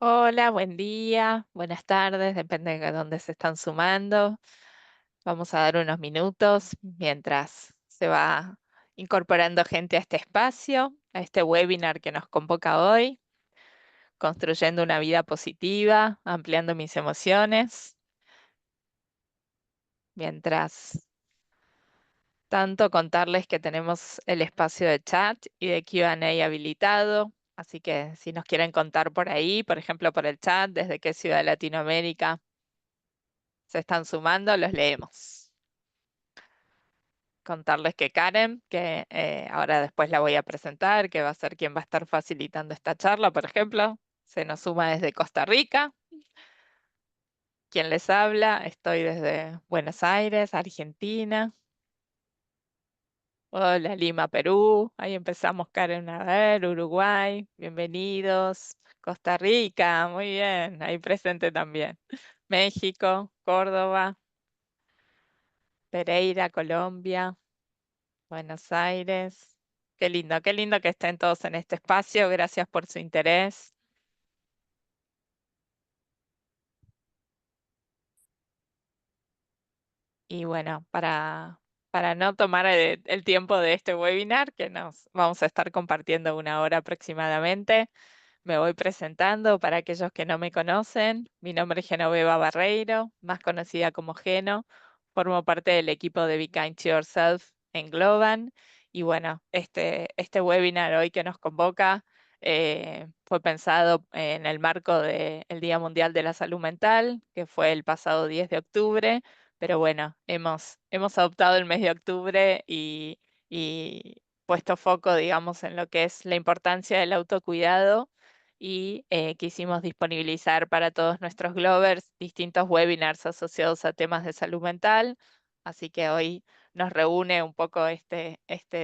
Hola, buen día, buenas tardes, depende de dónde se están sumando. Vamos a dar unos minutos mientras se va incorporando gente a este espacio, a este webinar que nos convoca hoy, construyendo una vida positiva, ampliando mis emociones. Mientras tanto, contarles que tenemos el espacio de chat y de Q&A habilitado. Así que si nos quieren contar por ahí, por ejemplo, por el chat, desde qué ciudad de Latinoamérica se están sumando, los leemos. Contarles que Karen, que ahora después la voy a presentar, que va a ser quien va a estar facilitando esta charla, por ejemplo, se nos suma desde Costa Rica. Quien les habla, estoy desde Buenos Aires, Argentina. Hola, Lima, Perú. Ahí empezamos, Karen, a ver, Uruguay, bienvenidos. Costa Rica, muy bien, ahí presente también. México, Córdoba, Pereira, Colombia. Buenos Aires. Qué lindo que estén todos en este espacio. Gracias por su interés. Y bueno, para no tomar el tiempo de este webinar, que nos vamos a estar compartiendo 1 hora aproximadamente, me voy presentando para aquellos que no me conocen. Mi nombre es Genoveva Barreiro, más conocida como Geno. Formo parte del equipo de Be Kind to Yourself en Globan. Y bueno, este webinar hoy que nos convoca fue pensado en el marco del Día Mundial de la Salud Mental, que fue el pasado 10 de octubre. Pero bueno, hemos adoptado el mes de octubre y puesto foco, digamos, en lo que es la importancia del autocuidado y quisimos disponibilizar para todos nuestros Glovers distintos webinars asociados a temas de salud mental. Así que hoy nos reúne un poco este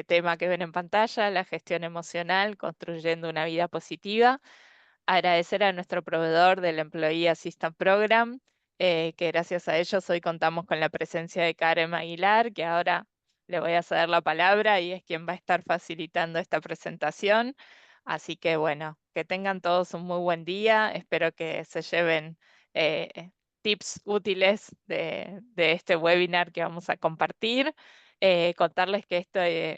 tema que ven en pantalla, la gestión emocional, construyendo una vida positiva. Agradecer a nuestro proveedor del Employee Assistance Program, que gracias a ellos hoy contamos con la presencia de Karen Aguilar, que ahora le voy a ceder la palabra y es quien va a estar facilitando esta presentación. Así que bueno, que tengan todos un muy buen día. Espero que se lleven tips útiles de este webinar que vamos a compartir. Contarles que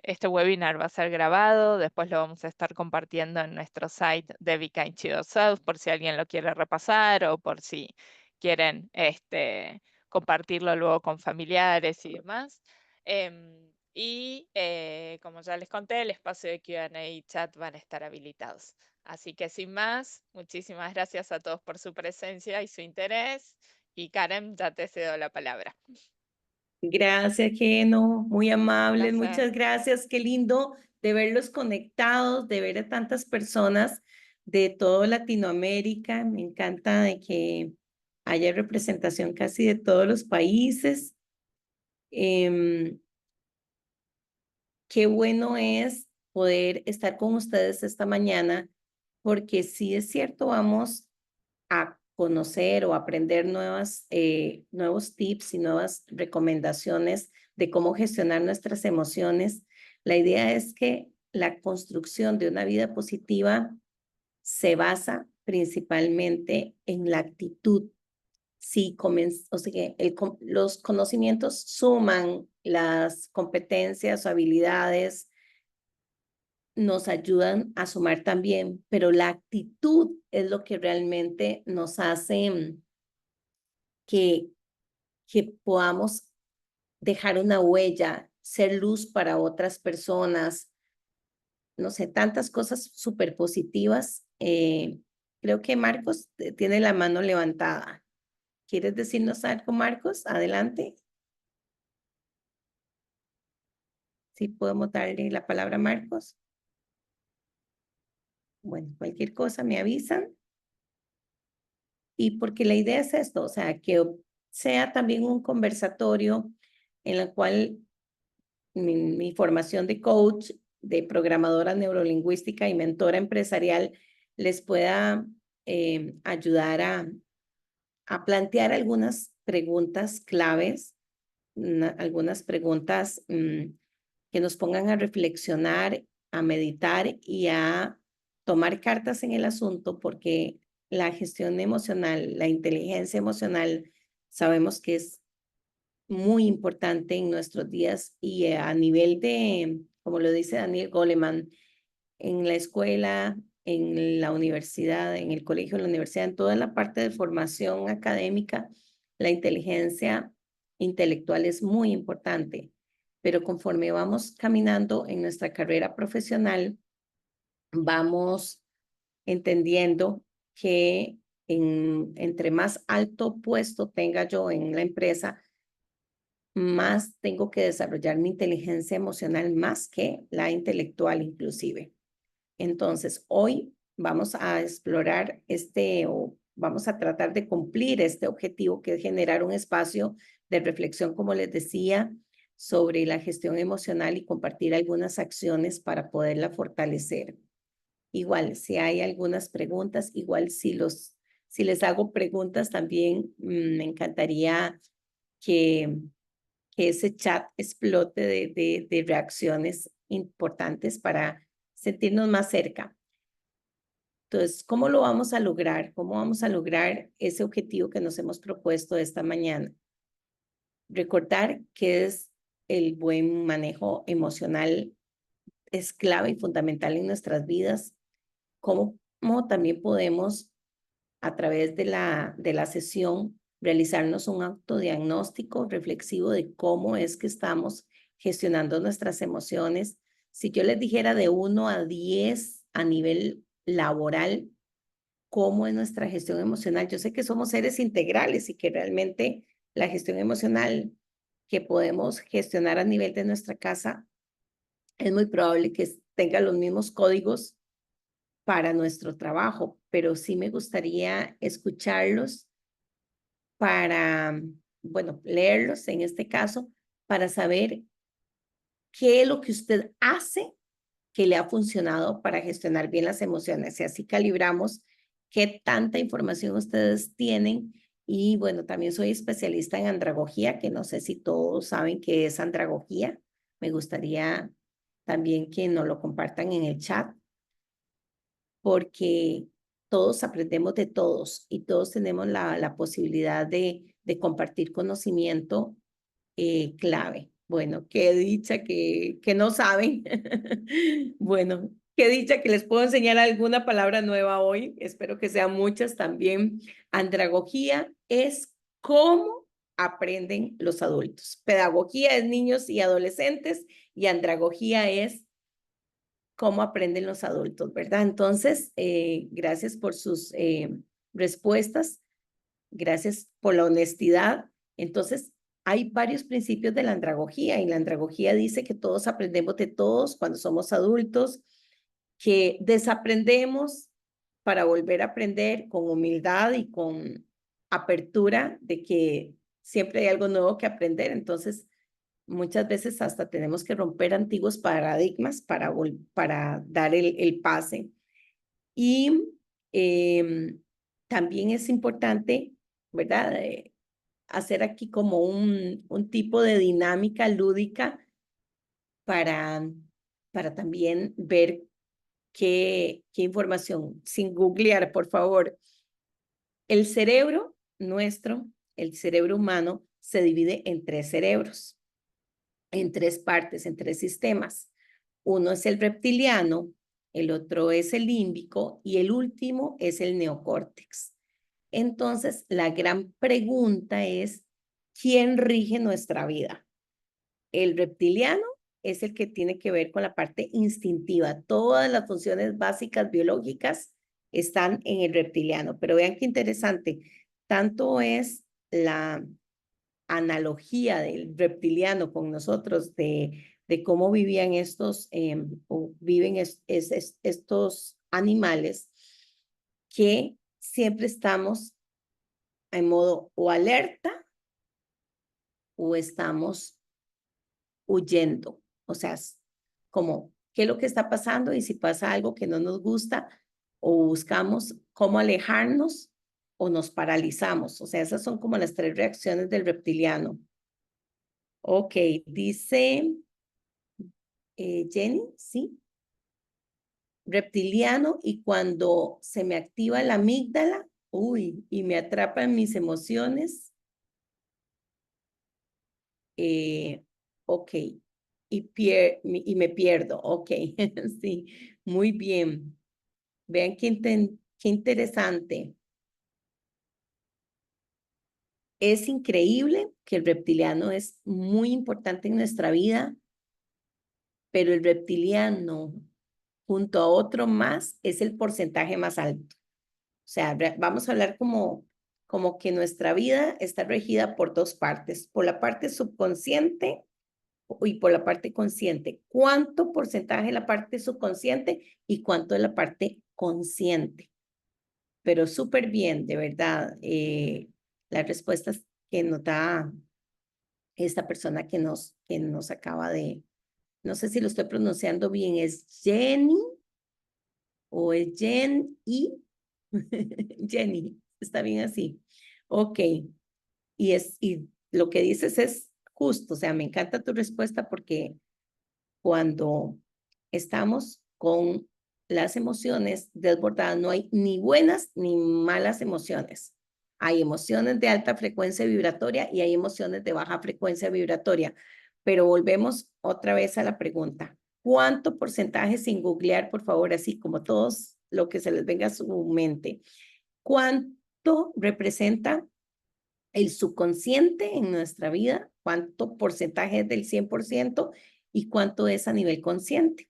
este webinar va a ser grabado, después lo vamos a estar compartiendo en nuestro site de Be Kind to Yourself por si alguien lo quiere repasar o por si quieren compartirlo luego con familiares y demás. Como ya les conté, el espacio de Q&A y chat van a estar habilitados. Así que sin más, muchísimas gracias a todos por su presencia y su interés. Y Karen, ya te cedo la palabra. Gracias, Geno, muy Un amables, placer. muchas gracias. Qué lindo de verlos conectados, de ver a tantas personas de toda Latinoamérica. Me encanta de que haya representación casi de todos los países. Em, Qué bueno es poder estar con ustedes esta mañana, porque sí es cierto, vamos a conocer o aprender nuevos tips y nuevas recomendaciones de cómo gestionar nuestras emociones. La idea es que la construcción de una vida positiva se basa principalmente en la actitud. Si o sea, que los conocimientos suman, las competencias o habilidades nos ayudan a sumar también, pero la actitud es lo que realmente nos hace que, que podamos dejar una huella, ser luz para otras personas, no sé, tantas cosas súper positivas. Creo que Marcos tiene la mano levantada. ¿Quieres decirnos algo, Marcos? Adelante. Sí, podemos darle la palabra a Marcos. Bueno, cualquier cosa me avisan. Y porque la idea es esto, o sea, que sea también un conversatorio en el cual mi formación de coach, de programadora neurolingüística y mentora empresarial les pueda ayudar a plantear algunas preguntas claves, algunas preguntas que nos pongan a reflexionar, a meditar y a tomar cartas en el asunto, porque la gestión emocional, la inteligencia emocional, sabemos que es muy importante en nuestros días y a nivel de, como lo dice Daniel Goleman, en la escuela, en la universidad, en el colegio, en la universidad, en toda la parte de formación académica, la inteligencia intelectual es muy importante, pero conforme vamos caminando en nuestra carrera profesional, vamos entendiendo que entre más alto puesto tenga yo en la empresa, más tengo que desarrollar mi inteligencia emocional más que la intelectual inclusive. Entonces, hoy vamos a explorar o vamos a tratar de cumplir este objetivo que es generar un espacio de reflexión, como les decía, sobre la gestión emocional y compartir algunas acciones para poderla fortalecer. Igual, si hay algunas preguntas, igual si les hago preguntas también, me encantaría que, que ese chat explote de reacciones importantes para sentirnos más cerca. Entonces, ¿cómo lo vamos a lograr? ¿Cómo vamos a lograr ese objetivo que nos hemos propuesto esta mañana? Recordar que es el buen manejo emocional es clave y fundamental en nuestras vidas. ¿Cómo también podemos, a través de la sesión, realizarnos un autodiagnóstico reflexivo de cómo es que estamos gestionando nuestras emociones? Si yo les dijera de 1 a 10 a nivel laboral, cómo es nuestra gestión emocional. Yo sé que somos seres integrales y que realmente la gestión emocional que podemos gestionar a nivel de nuestra casa es muy probable que tenga los mismos códigos para nuestro trabajo, pero sí me gustaría escucharlos para, bueno, leerlos en este caso, para saber qué es lo que usted hace que le ha funcionado para gestionar bien las emociones y así calibramos qué tanta información ustedes tienen. Y bueno, también soy especialista en andragogía, que no sé si todos saben qué es andragogía. Me gustaría también que nos lo compartan en el chat, porque todos aprendemos de todos y todos tenemos la posibilidad de compartir conocimiento clave. Bueno, qué dicha que no saben. Bueno, qué dicha que les puedo enseñar alguna palabra nueva hoy. Espero que sean muchas también. Andragogía es cómo aprenden los adultos. Pedagogía es niños y adolescentes y andragogía es cómo aprenden los adultos, ¿verdad? Entonces, gracias por sus respuestas. Gracias por la honestidad. Entonces, hay varios principios de la andragogía y la andragogía dice que todos aprendemos de todos cuando somos adultos, que desaprendemos para volver a aprender con humildad y con apertura de que siempre hay algo nuevo que aprender. Entonces, muchas veces hasta tenemos que romper antiguos paradigmas para dar el pase. Y también es importante, ¿verdad? Hacer aquí como un tipo de dinámica lúdica para, para también ver qué información, sin googlear, por favor. El cerebro nuestro, el cerebro humano, se divide en 3 cerebros, en 3 partes, en 3 sistemas. Uno es el reptiliano, el otro es el límbico y el último es el neocórtex. Entonces, la gran pregunta es, ¿quién rige nuestra vida? El reptiliano es el que tiene que ver con la parte instintiva. Todas las funciones básicas biológicas están en el reptiliano. Pero vean qué interesante. Tanto es la analogía del reptiliano con nosotros de cómo vivían o viven estos animales, que siempre estamos en modo o alerta o estamos huyendo. O sea, como, ¿qué es lo que está pasando? Y si pasa algo que no nos gusta, o buscamos cómo alejarnos o nos paralizamos. O sea, esas son como las 3 reacciones del reptiliano. Ok, dice Jenny, ¿sí? reptiliano y cuando se me activa la amígdala, uy, y me atrapan mis emociones, ok, y me pierdo, ok, sí, muy bien. Vean qué interesante. Es increíble que el reptiliano es muy importante en nuestra vida, pero el reptiliano junto a otro más es el porcentaje más alto. O sea, vamos a hablar como que nuestra vida está regida por dos partes, por la parte subconsciente y por la parte consciente. ¿Cuánto porcentaje es la parte subconsciente y cuánto es la parte consciente? Pero súper bien, de verdad, las respuestas que nos da esta persona que nos acaba de, no sé si lo estoy pronunciando bien, es Jenny o es Jen y Jenny, está bien así. Ok, y lo que dices es justo, o sea, me encanta tu respuesta porque cuando estamos con las emociones desbordadas, no hay ni buenas ni malas emociones. Hay emociones de alta frecuencia vibratoria y hay emociones de baja frecuencia vibratoria. Pero volvemos otra vez a la pregunta. ¿Cuánto porcentaje sin googlear, por favor, así como todos lo que se les venga a su mente? ¿Cuánto representa el subconsciente en nuestra vida? ¿Cuánto porcentaje es del 100% y cuánto es a nivel consciente?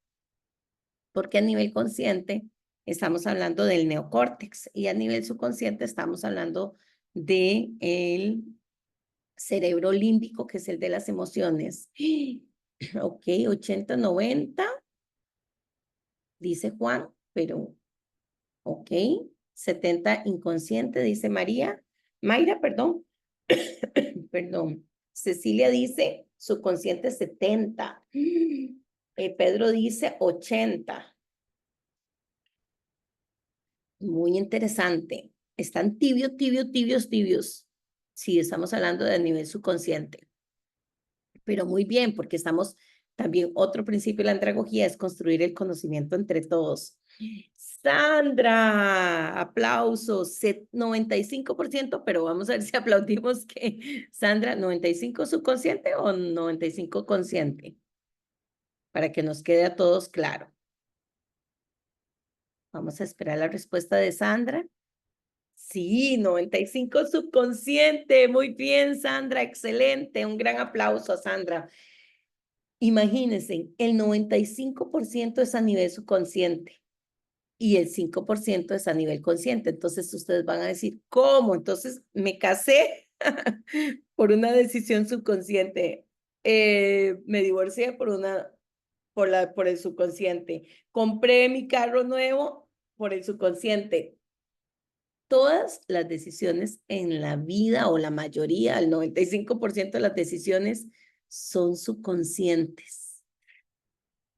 Porque a nivel consciente estamos hablando del neocórtex y a nivel subconsciente estamos hablando del cerebro límbico, que es el de las emociones. Ok, 80, 90, dice Juan, pero ok, 70 inconsciente, dice María. Mayra, perdón, perdón. Cecilia dice subconsciente 70. Pedro dice 80. Muy interesante. Están tibios. Sí, estamos hablando del nivel subconsciente. Pero muy bien, porque estamos también, otro principio de la andragogía es construir el conocimiento entre todos. Sandra, aplausos, 95%, pero vamos a ver si aplaudimos que Sandra, 95 subconsciente o 95 consciente, para que nos quede a todos claro. Vamos a esperar la respuesta de Sandra. Sí, 95 subconsciente. Muy bien, Sandra, excelente. Un gran aplauso a Sandra. Imagínense, el 95% es a nivel subconsciente y el 5% es a nivel consciente. Entonces ustedes van a decir, ¿cómo? Entonces me casé por una decisión subconsciente. Me divorcié por el subconsciente. Compré mi carro nuevo por el subconsciente. Todas las decisiones en la vida o la mayoría, el 95% de las decisiones son subconscientes.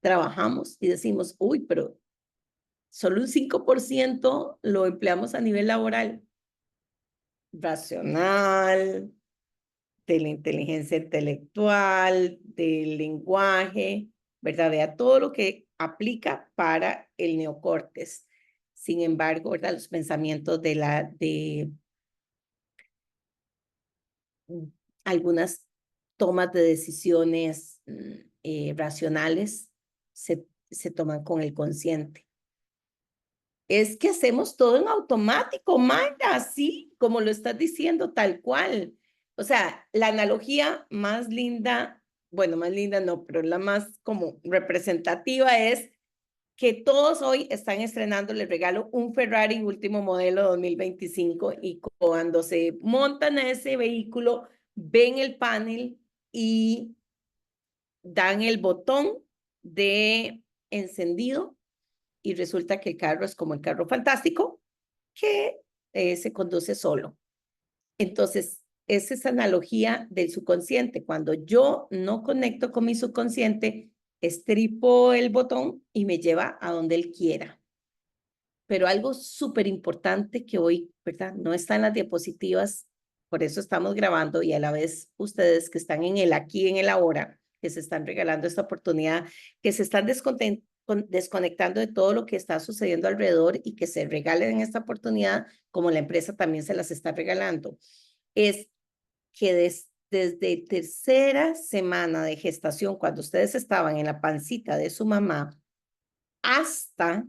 Trabajamos y decimos, uy, pero solo un 5% lo empleamos a nivel laboral, racional, de la inteligencia intelectual, del lenguaje, ¿verdad? Vea todo lo que aplica para el neocortes. Sin embargo, ¿verdad? Los pensamientos de algunas tomas de decisiones racionales se toman con el consciente. Es que hacemos todo en automático, Magda, así como lo estás diciendo, tal cual. O sea, la analogía más linda, bueno, más linda no, pero la más como representativa es que todos hoy están estrenando, les regalo un Ferrari último modelo 2025 y cuando se montan a ese vehículo, ven el panel y dan el botón de encendido y resulta que el carro es como el carro fantástico que se conduce solo. Entonces, es esa analogía del subconsciente. Cuando yo no conecto con mi subconsciente, estripo el botón y me lleva a donde él quiera. Pero algo súper importante que hoy, ¿verdad? No está en las diapositivas, por eso estamos grabando y a la vez ustedes que están en el aquí, en el ahora, que se están regalando esta oportunidad, que se están desconectando de todo lo que está sucediendo alrededor y que se regalen esta oportunidad, como la empresa también se las está regalando. Es que desde tercera semana de gestación, cuando ustedes estaban en la pancita de su mamá, hasta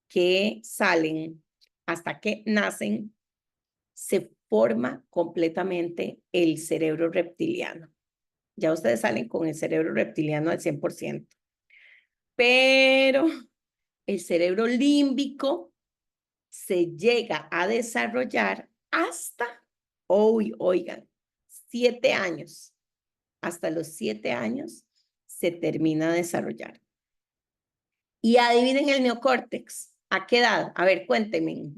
que salen, hasta que nacen, se forma completamente el cerebro reptiliano. Ya ustedes salen con el cerebro reptiliano al 100%. Pero el cerebro límbico se llega a desarrollar hasta, hoy, oigan, 7 años. Hasta los 7 años se termina de desarrollar. Y adivinen el neocórtex. ¿A qué edad? A ver, cuéntenme.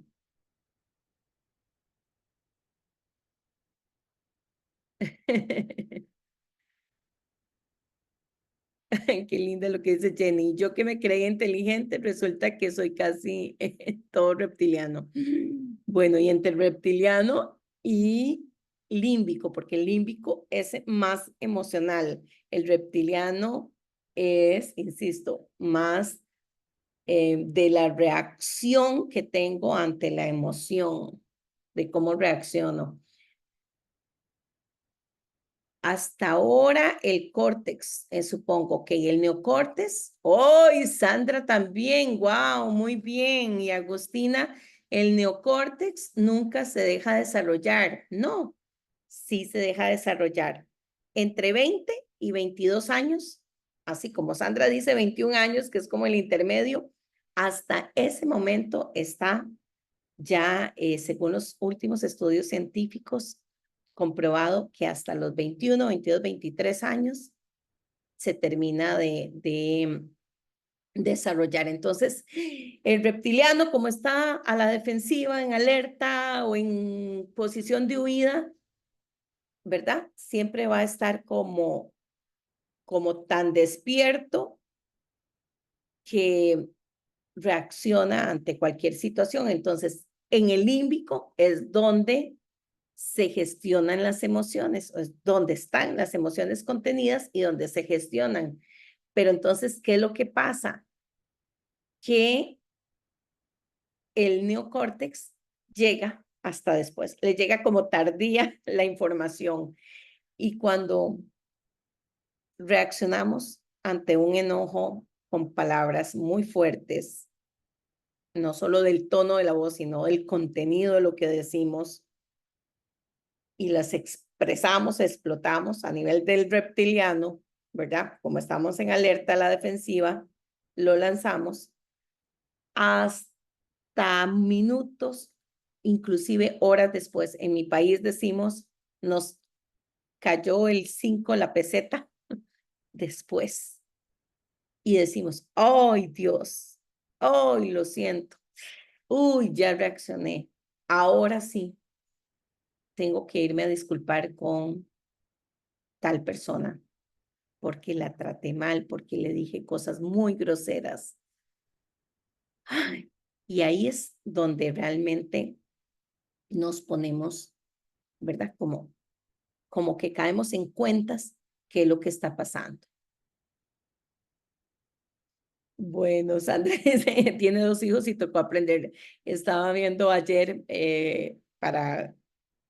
Qué lindo lo que dice Jenny. Yo que me creía inteligente, resulta que soy casi todo reptiliano. Bueno, y entre reptiliano y límbico, porque el límbico es más emocional. El reptiliano es, insisto, más de la reacción que tengo ante la emoción, de cómo reacciono. Hasta ahora el córtex, supongo que el neocórtex. ¡Oh, y Sandra también! ¡Wow! Muy bien. Y Agustina, el neocórtex nunca se deja desarrollar. No, sí se deja desarrollar. Entre 20 y 22 años, así como Sandra dice 21 años, que es como el intermedio, hasta ese momento está ya, según los últimos estudios científicos, comprobado que hasta los 21, 22, 23 años se termina de desarrollar. Entonces, el reptiliano, como está a la defensiva, en alerta o en posición de huida, ¿verdad? Siempre va a estar como tan despierto que reacciona ante cualquier situación. Entonces, en el límbico es donde se gestionan las emociones, es donde están las emociones contenidas y donde se gestionan. Pero entonces, ¿qué es lo que pasa? Que el neocórtex llega hasta después, le llega como tardía la información. Y cuando reaccionamos ante un enojo con palabras muy fuertes, no solo del tono de la voz, sino del contenido de lo que decimos, y las expresamos, explotamos a nivel del reptiliano, ¿verdad? Como estamos en alerta a la defensiva, lo lanzamos hasta minutos, inclusive horas después. En mi país decimos, nos cayó el 5 la peseta después. Y decimos, ¡ay, Dios! ¡Ay, lo siento! ¡Uy, ya reaccioné! Ahora sí, tengo que irme a disculpar con tal persona porque la traté mal, porque le dije cosas muy groseras. Ay, y ahí es donde realmente nos ponemos, ¿verdad? Como que caemos en cuentas qué es lo que está pasando. Bueno, Sandra tiene 2 hijos y tocó aprender. Estaba viendo ayer para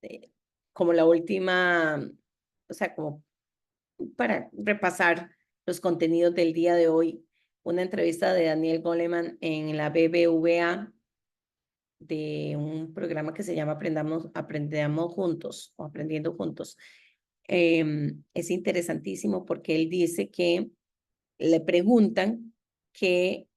eh, como la última, o sea, como para repasar los contenidos del día de hoy, una entrevista de Daniel Goleman en la BBVA de un programa que se llama Aprendamos Juntos o Aprendiendo Juntos. Es interesantísimo porque él dice que le preguntan que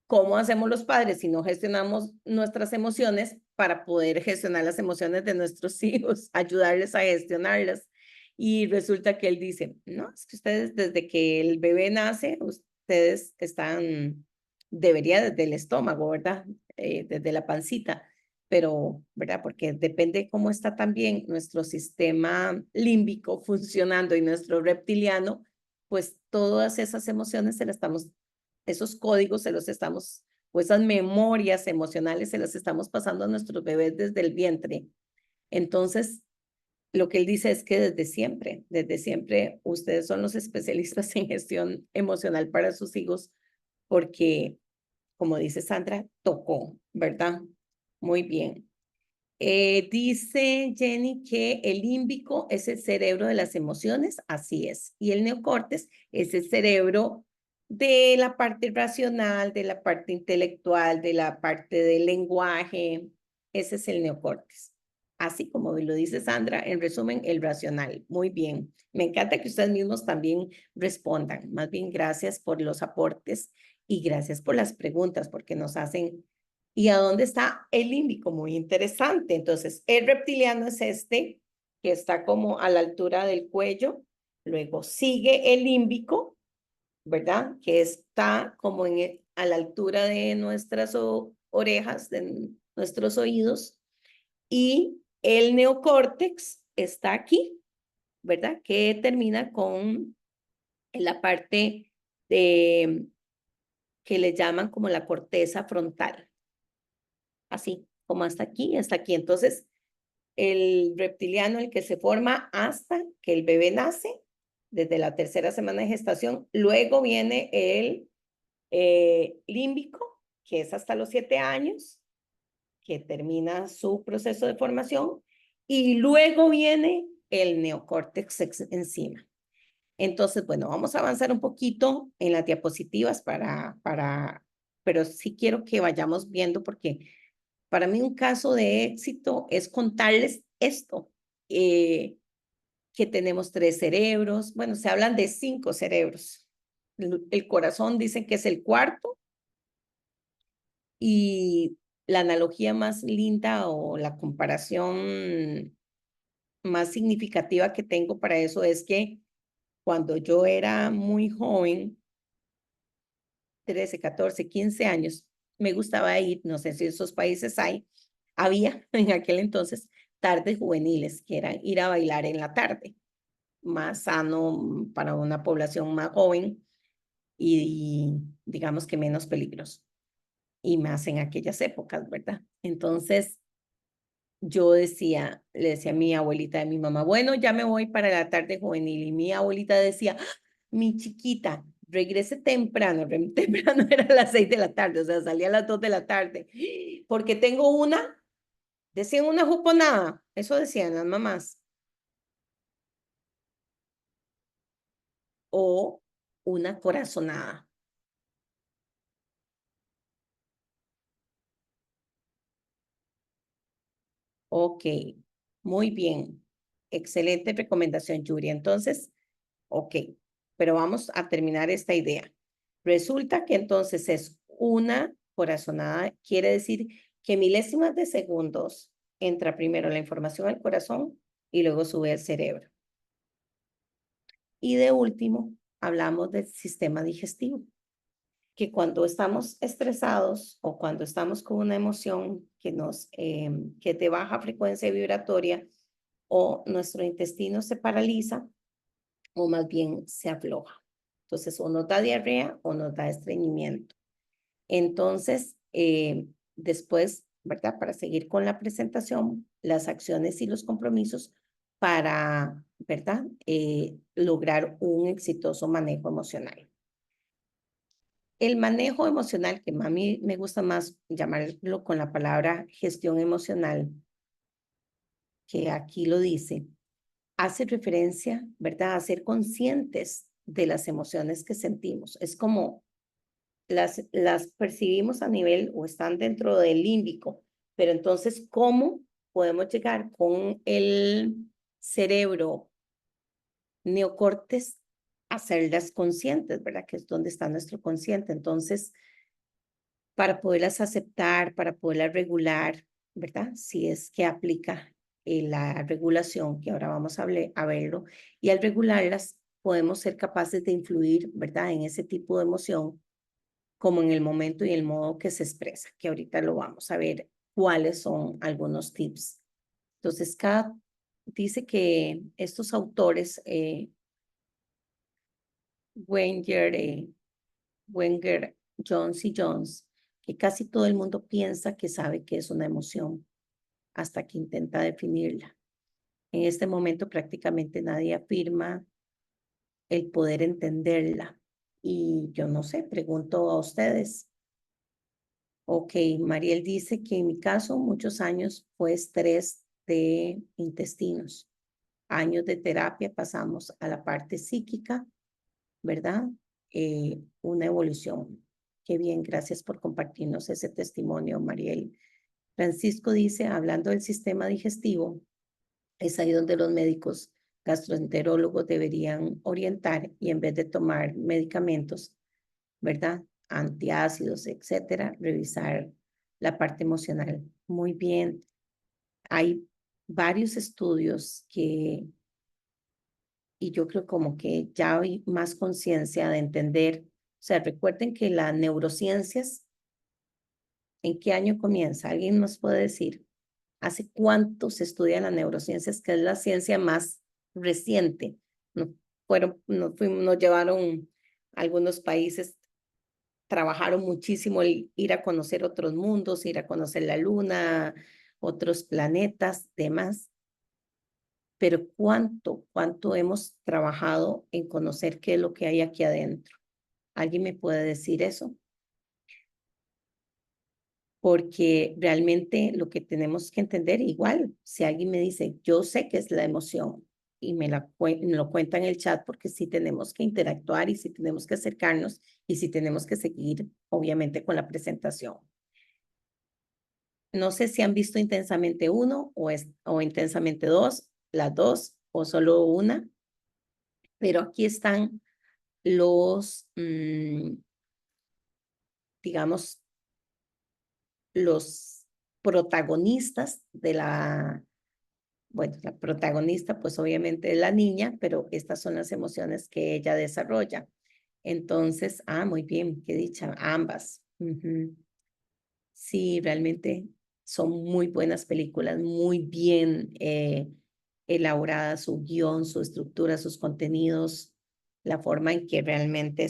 cómo hacemos los padres si no gestionamos nuestras emociones para poder gestionar las emociones de nuestros hijos, ayudarles a gestionarlas. Y resulta que él dice, no, es que ustedes desde que el bebé nace, ustedes están, debería desde el estómago, ¿verdad? Desde la pancita, pero, ¿verdad? Porque depende cómo está también nuestro sistema límbico funcionando y nuestro reptiliano, pues todas esas emociones se las estamos, esos códigos se los estamos, o esas memorias emocionales se las estamos pasando a nuestros bebés desde el vientre. Entonces, lo que él dice es que desde siempre, ustedes son los especialistas en gestión emocional para sus hijos, porque, como dice Sandra, tocó, ¿verdad? Muy bien. Dice Jenny que el límbico es el cerebro de las emociones, así es, y el neocórtex es el cerebro de la parte racional, de la parte intelectual, de la parte del lenguaje, ese es el neocórtex. Así como lo dice Sandra, en resumen, el racional. Muy bien. Me encanta que ustedes mismos también respondan. Más bien, gracias por los aportes y gracias por las preguntas, porque nos hacen. ¿Y a dónde está el límbico? Muy interesante. Entonces, el reptiliano es este, que está como a la altura del cuello. Luego sigue el límbico, ¿verdad? Que está como a la altura de nuestras orejas, de nuestros oídos. Y el neocórtex está aquí, ¿verdad? Que termina con la parte de, que le llaman como la corteza frontal. Así, como hasta aquí, hasta aquí. Entonces, el reptiliano, el que se forma hasta que el bebé nace, desde la tercera semana de gestación. Luego viene el límbico, que es hasta los 7 años, que termina su proceso de formación. Y luego viene el neocórtex encima. Entonces, bueno, vamos a avanzar un poquito en las diapositivas pero sí quiero que vayamos viendo porque para mí un caso de éxito es contarles esto, que tenemos 3 cerebros, bueno, se hablan de 5 cerebros. El corazón dicen que es el cuarto y la analogía más linda o la comparación más significativa que tengo para eso es que cuando yo era muy joven, 13, 14, 15 años, me gustaba ir, no sé si en esos países había en aquel entonces tardes juveniles, que eran ir a bailar en la tarde, más sano para una población más joven y digamos que menos peligroso, y más en aquellas épocas, ¿verdad? Entonces yo decía, le decía a mi abuelita de mi mamá, bueno, ya me voy para la tarde juvenil, y mi abuelita decía, mi chiquita, regrese temprano, temprano era a las 6 de la tarde, o sea, salía a las 2 de la tarde, porque tengo decían una juponada, eso decían las mamás, o una corazonada. Ok, muy bien, excelente recomendación, Yuri. Entonces, ok, pero vamos a terminar esta idea. Resulta que entonces es una corazonada, quiere decir que milésimas de segundos entra primero la información al corazón y luego sube al cerebro. Y de último, hablamos del sistema digestivo, que cuando estamos estresados o cuando estamos con una emoción que es de baja frecuencia vibratoria o nuestro intestino se paraliza o más bien se afloja. Entonces, o nos da diarrea o nos da estreñimiento. Entonces, después, ¿verdad? Para seguir con la presentación, las acciones y los compromisos para, ¿verdad? Lograr un exitoso manejo emocional. El manejo emocional, que a mí me gusta más llamarlo con la palabra gestión emocional, que aquí lo dice, hace referencia, ¿verdad? A ser conscientes de las emociones que sentimos. Es como las percibimos a nivel o están dentro del límbico, pero entonces, ¿cómo podemos llegar con el cerebro neocortes a hacerlas conscientes, ¿verdad? Que es donde está nuestro consciente. Entonces, para poderlas aceptar, para poderlas regular, ¿verdad? Si es que aplica la regulación, que ahora vamos a verlo, y al regularlas podemos ser capaces de influir, ¿verdad? En ese tipo de emoción como en el momento y el modo que se expresa, que ahorita lo vamos a ver cuáles son algunos tips. Entonces, dice que estos autores, Wenger, Wenger, Jones y Jones, que casi todo el mundo piensa que sabe que es una emoción hasta que intenta definirla. En este momento prácticamente nadie afirma el poder entenderla. Y yo no sé, pregunto a ustedes. Ok, Mariel dice que en mi caso muchos años fue estrés de intestinos. Años de terapia pasamos a la parte psíquica, ¿verdad? Una evolución. Qué bien, gracias por compartirnos ese testimonio, Mariel. Francisco dice, hablando del sistema digestivo, es ahí donde los médicos gastroenterólogos deberían orientar y en vez de tomar medicamentos, ¿verdad? Antiácidos, etcétera, revisar la parte emocional. Muy bien. Hay varios estudios y yo creo como que ya hay más conciencia de entender, o sea, recuerden que las neurociencias, ¿en qué año comienza? ¿Alguien nos puede decir? ¿Hace cuánto se estudia las neurociencias, que es la ciencia más reciente? Nos, nos llevaron a algunos países, trabajaron muchísimo el ir a conocer otros mundos, ir a conocer la luna, otros planetas, demás. Pero cuánto hemos trabajado en conocer qué es lo que hay aquí adentro. ¿Alguien me puede decir eso? Porque realmente lo que tenemos que entender, igual, si alguien me dice, yo sé que es la emoción y me lo cuenta en el chat, porque sí tenemos que interactuar y sí tenemos que acercarnos y sí tenemos que seguir, obviamente, con la presentación. No sé si han visto Intensamente uno o Intensamente dos, las dos o solo una, pero aquí están digamos, los protagonistas de bueno, la protagonista pues obviamente es la niña, pero estas son las emociones que ella desarrolla. Entonces, muy bien, qué dicha, ambas. Sí, realmente son muy buenas películas, muy bien elaboradas, su guión, su estructura, sus contenidos, la forma en que realmente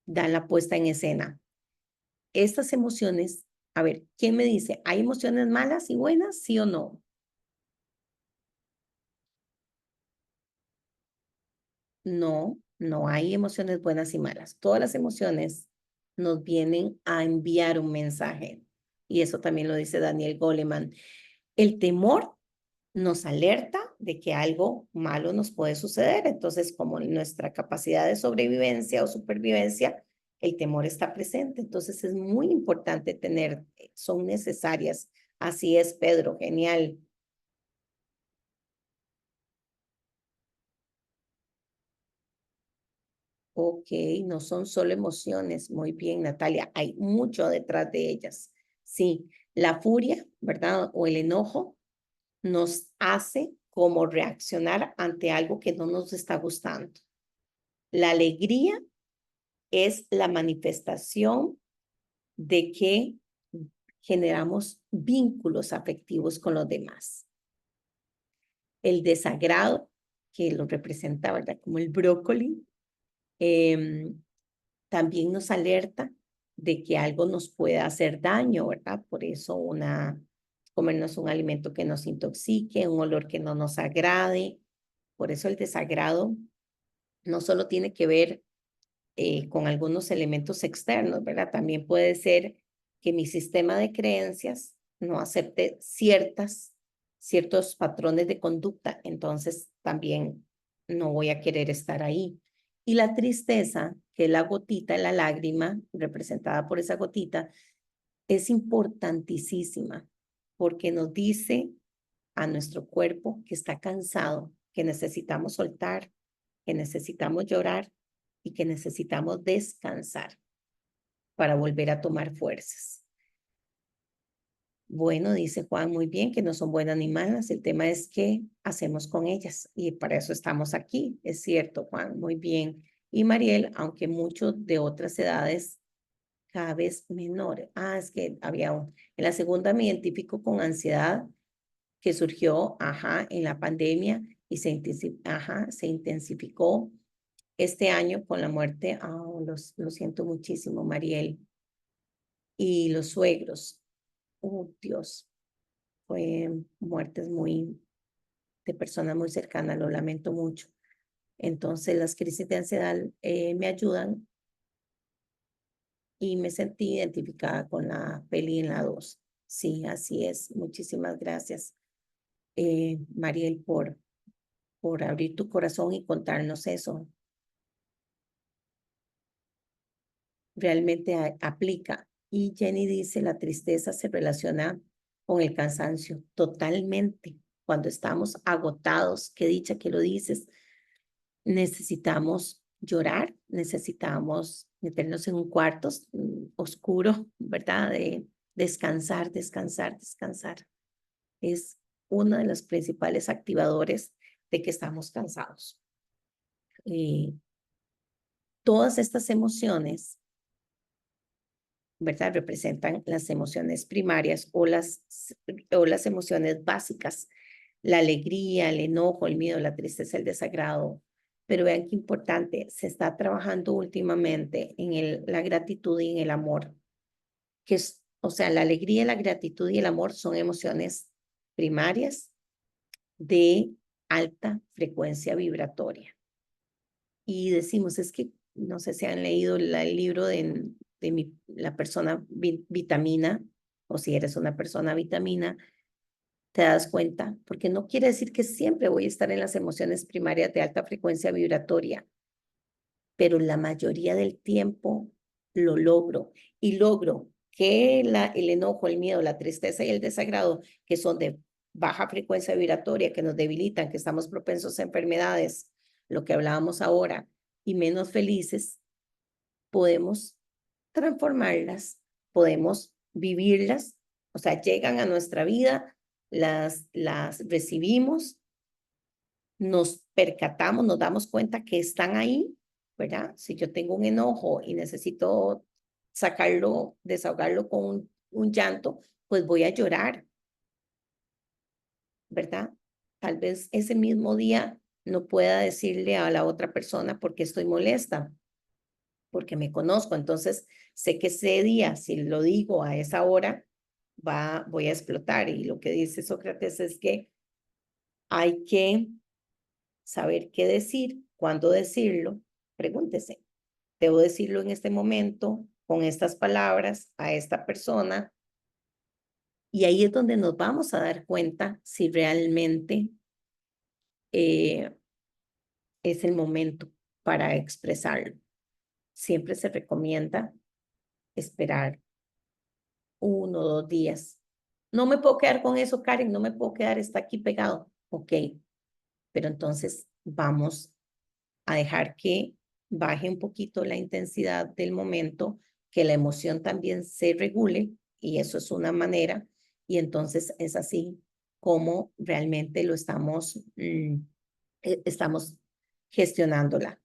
dan la puesta en escena. Estas emociones, a ver, ¿quién me dice? ¿Hay emociones malas y buenas, sí o no? No, no hay emociones buenas y malas. Todas las emociones nos vienen a enviar un mensaje. Y eso también lo dice Daniel Goleman. El temor nos alerta de que algo malo nos puede suceder. Entonces, como nuestra capacidad de sobrevivencia o supervivencia, el temor está presente. Entonces, es muy importante tener, son necesarias. Así es, Pedro, genial. Ok, no son solo emociones. Muy bien, Natalia. Hay mucho detrás de ellas. Sí, la furia, ¿verdad? O el enojo nos hace como reaccionar ante algo que no nos está gustando. La alegría es la manifestación de que generamos vínculos afectivos con los demás. El desagrado, que lo representa, ¿verdad? Como el brócoli, también nos alerta de que algo nos puede hacer daño, ¿verdad? Por eso comernos un alimento que nos intoxique, un olor que no nos agrade. Por eso el desagrado no solo tiene que ver con algunos elementos externos, ¿verdad? También puede ser que mi sistema de creencias no acepte ciertos patrones de conducta, entonces también no voy a querer estar ahí. Y la tristeza, que es la gotita, la lágrima representada por esa gotita, es importantísima porque nos dice a nuestro cuerpo que está cansado, que necesitamos soltar, que necesitamos llorar y que necesitamos descansar para volver a tomar fuerzas. Bueno, dice Juan muy bien que no son buenas ni malas, el tema es qué hacemos con ellas y para eso estamos aquí, es cierto, Juan, muy bien. Y Mariel, aunque muchos de otras edades cada vez menores. Es que en la segunda me identifico con ansiedad que surgió, en la pandemia y se intensificó este año con la muerte. Lo siento muchísimo, Mariel. Y los suegros. Dios, fue muertes de personas muy cercanas, lo lamento mucho. Entonces las crisis de ansiedad me ayudan y me sentí identificada con la peli en la 2. Sí, así es. Muchísimas gracias, Mariel, por abrir tu corazón y contarnos eso. Realmente aplica. Y Jenny dice, la tristeza se relaciona con el cansancio totalmente. Cuando estamos agotados, qué dicha que lo dices, necesitamos llorar, necesitamos meternos en un cuarto oscuro, ¿verdad? De descansar, descansar, descansar. Es uno de los principales activadores de que estamos cansados. Todas estas emociones, ¿verdad? Representan las emociones primarias o las emociones básicas, la alegría, el enojo, el miedo, la tristeza, el desagrado. Pero vean qué importante, se está trabajando últimamente en la gratitud y en el amor, que es, o sea, la alegría, la gratitud y el amor son emociones primarias de alta frecuencia vibratoria. Y decimos, es que no sé si han leído el libro de la persona vitamina, o si eres una persona vitamina, te das cuenta, porque no quiere decir que siempre voy a estar en las emociones primarias de alta frecuencia vibratoria, pero la mayoría del tiempo lo logro y logro que el enojo, el miedo, la tristeza y el desagrado, que son de baja frecuencia vibratoria, que nos debilitan, que estamos propensos a enfermedades, lo que hablábamos ahora, y menos felices, podemos transformarlas, podemos vivirlas, o sea, llegan a nuestra vida, las recibimos, nos percatamos, nos damos cuenta que están ahí, ¿verdad? Si yo tengo un enojo y necesito sacarlo, desahogarlo con un llanto, pues voy a llorar, ¿verdad? Tal vez ese mismo día no pueda decirle a la otra persona por qué estoy molesta, porque me conozco. Entonces, sé que ese día, si lo digo a esa hora, voy a explotar. Y lo que dice Sócrates es que hay que saber qué decir, cuándo decirlo. Pregúntese, ¿debo decirlo en este momento, con estas palabras, a esta persona? Y ahí es donde nos vamos a dar cuenta si realmente eh, es el momento para expresarlo. Siempre se recomienda esperar 1 o 2 días. No me puedo quedar con eso, Karen, no me puedo quedar, está aquí pegado. Ok, pero entonces vamos a dejar que baje un poquito la intensidad del momento, que la emoción también se regule, y eso es una manera, y entonces es así como realmente lo estamos gestionándola.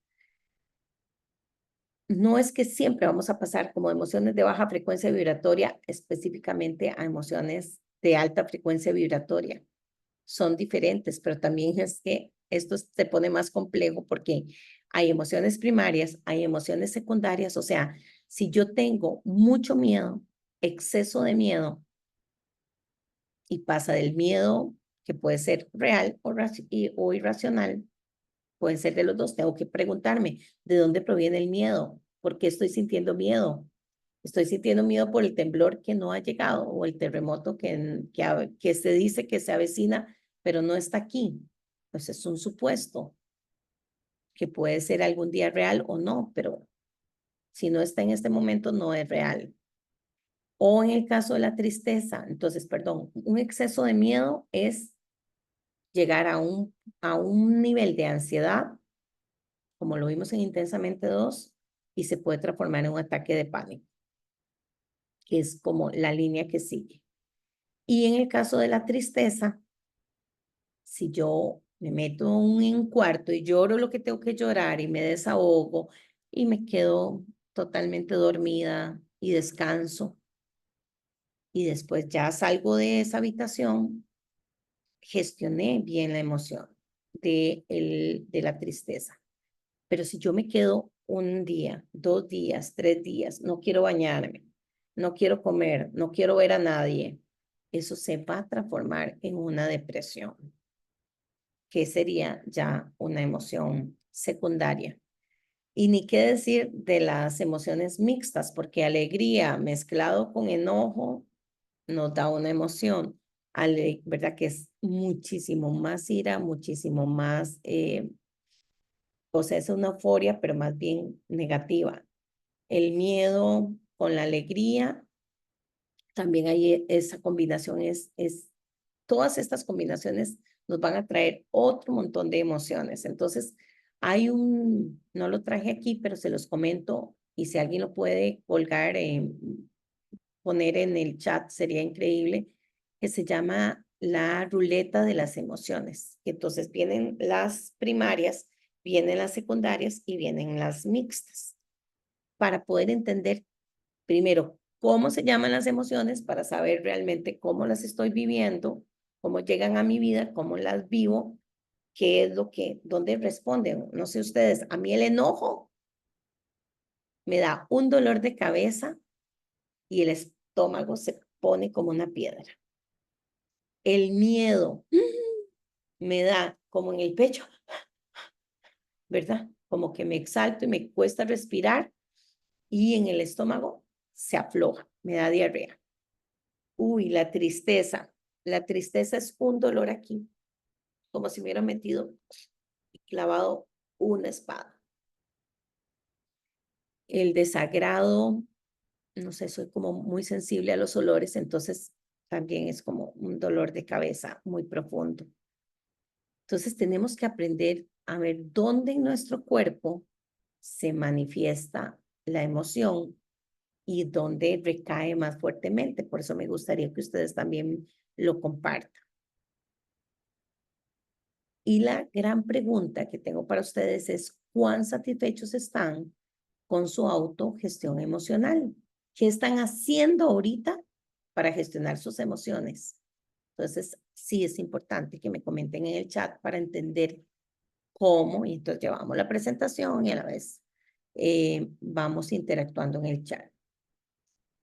No es que siempre vamos a pasar como emociones de baja frecuencia vibratoria específicamente a emociones de alta frecuencia vibratoria. Son diferentes, pero también es que esto se pone más complejo porque hay emociones primarias, hay emociones secundarias. O sea, si yo tengo mucho miedo, exceso de miedo, y pasa del miedo, que puede ser real o irracional, pueden ser de los dos. Tengo que preguntarme, ¿de dónde proviene el miedo? ¿Por qué estoy sintiendo miedo? Estoy sintiendo miedo por el temblor que no ha llegado o el terremoto que se dice que se avecina, pero no está aquí. Pues es un supuesto que puede ser algún día real o no, pero si no está en este momento, no es real. O en el caso de la tristeza, entonces, perdón, un exceso de miedo es llegar a un nivel de ansiedad, como lo vimos en Intensamente 2, y se puede transformar en un ataque de pánico, que es como la línea que sigue. Y en el caso de la tristeza, si yo me meto en un cuarto y lloro lo que tengo que llorar y me desahogo y me quedo totalmente dormida y descanso, y después ya salgo de esa habitación, gestioné bien la emoción de la tristeza. Pero si yo me quedo 1 día, 2 días, 3 días, no quiero bañarme, no quiero comer, no quiero ver a nadie, eso se va a transformar en una depresión, que sería ya una emoción secundaria. Y ni qué decir de las emociones mixtas, porque alegría mezclado con enojo nos da una emoción, ¿verdad? Que es muchísimo más ira, muchísimo más, o sea, es una euforia, pero más bien negativa. El miedo con la alegría, también hay esa combinación, todas estas combinaciones nos van a traer otro montón de emociones. Entonces, no lo traje aquí, pero se los comento y si alguien lo puede colgar, poner en el chat, sería increíble, que se llama la ruleta de las emociones. Entonces, vienen las primarias, vienen las secundarias y vienen las mixtas para poder entender primero cómo se llaman las emociones, para saber realmente cómo las estoy viviendo, cómo llegan a mi vida, cómo las vivo, qué es dónde responden. No sé ustedes, a mí el enojo me da un dolor de cabeza y el estómago se pone como una piedra. El miedo me da como en el pecho, ¿verdad? Como que me exalto y me cuesta respirar y en el estómago se afloja, me da diarrea. Uy, la tristeza. La tristeza es un dolor aquí, como si me hubiera metido y clavado una espada. El desagrado, no sé, soy como muy sensible a los olores, entonces también es como un dolor de cabeza muy profundo. Entonces tenemos que aprender a ver dónde en nuestro cuerpo se manifiesta la emoción y dónde recae más fuertemente. Por eso me gustaría que ustedes también lo compartan. Y la gran pregunta que tengo para ustedes es, ¿cuán satisfechos están con su autogestión emocional? ¿Qué están haciendo ahorita para gestionar sus emociones? Entonces, sí es importante que me comenten en el chat para entender cómo, y entonces llevamos la presentación y a la vez vamos interactuando en el chat.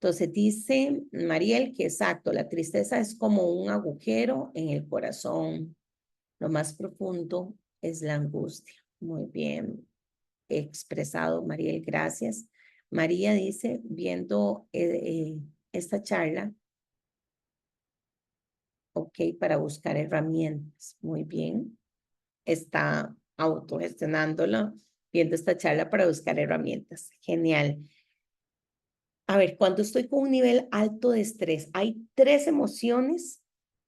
Entonces dice Mariel que exacto, la tristeza es como un agujero en el corazón. Lo más profundo es la angustia. Muy bien expresado, Mariel, gracias. María dice, viendo esta charla, ok, para buscar herramientas. Muy bien. Está autogestionándolo, viendo esta charla para buscar herramientas. Genial. A ver, cuando estoy con un nivel alto de estrés, hay 3 emociones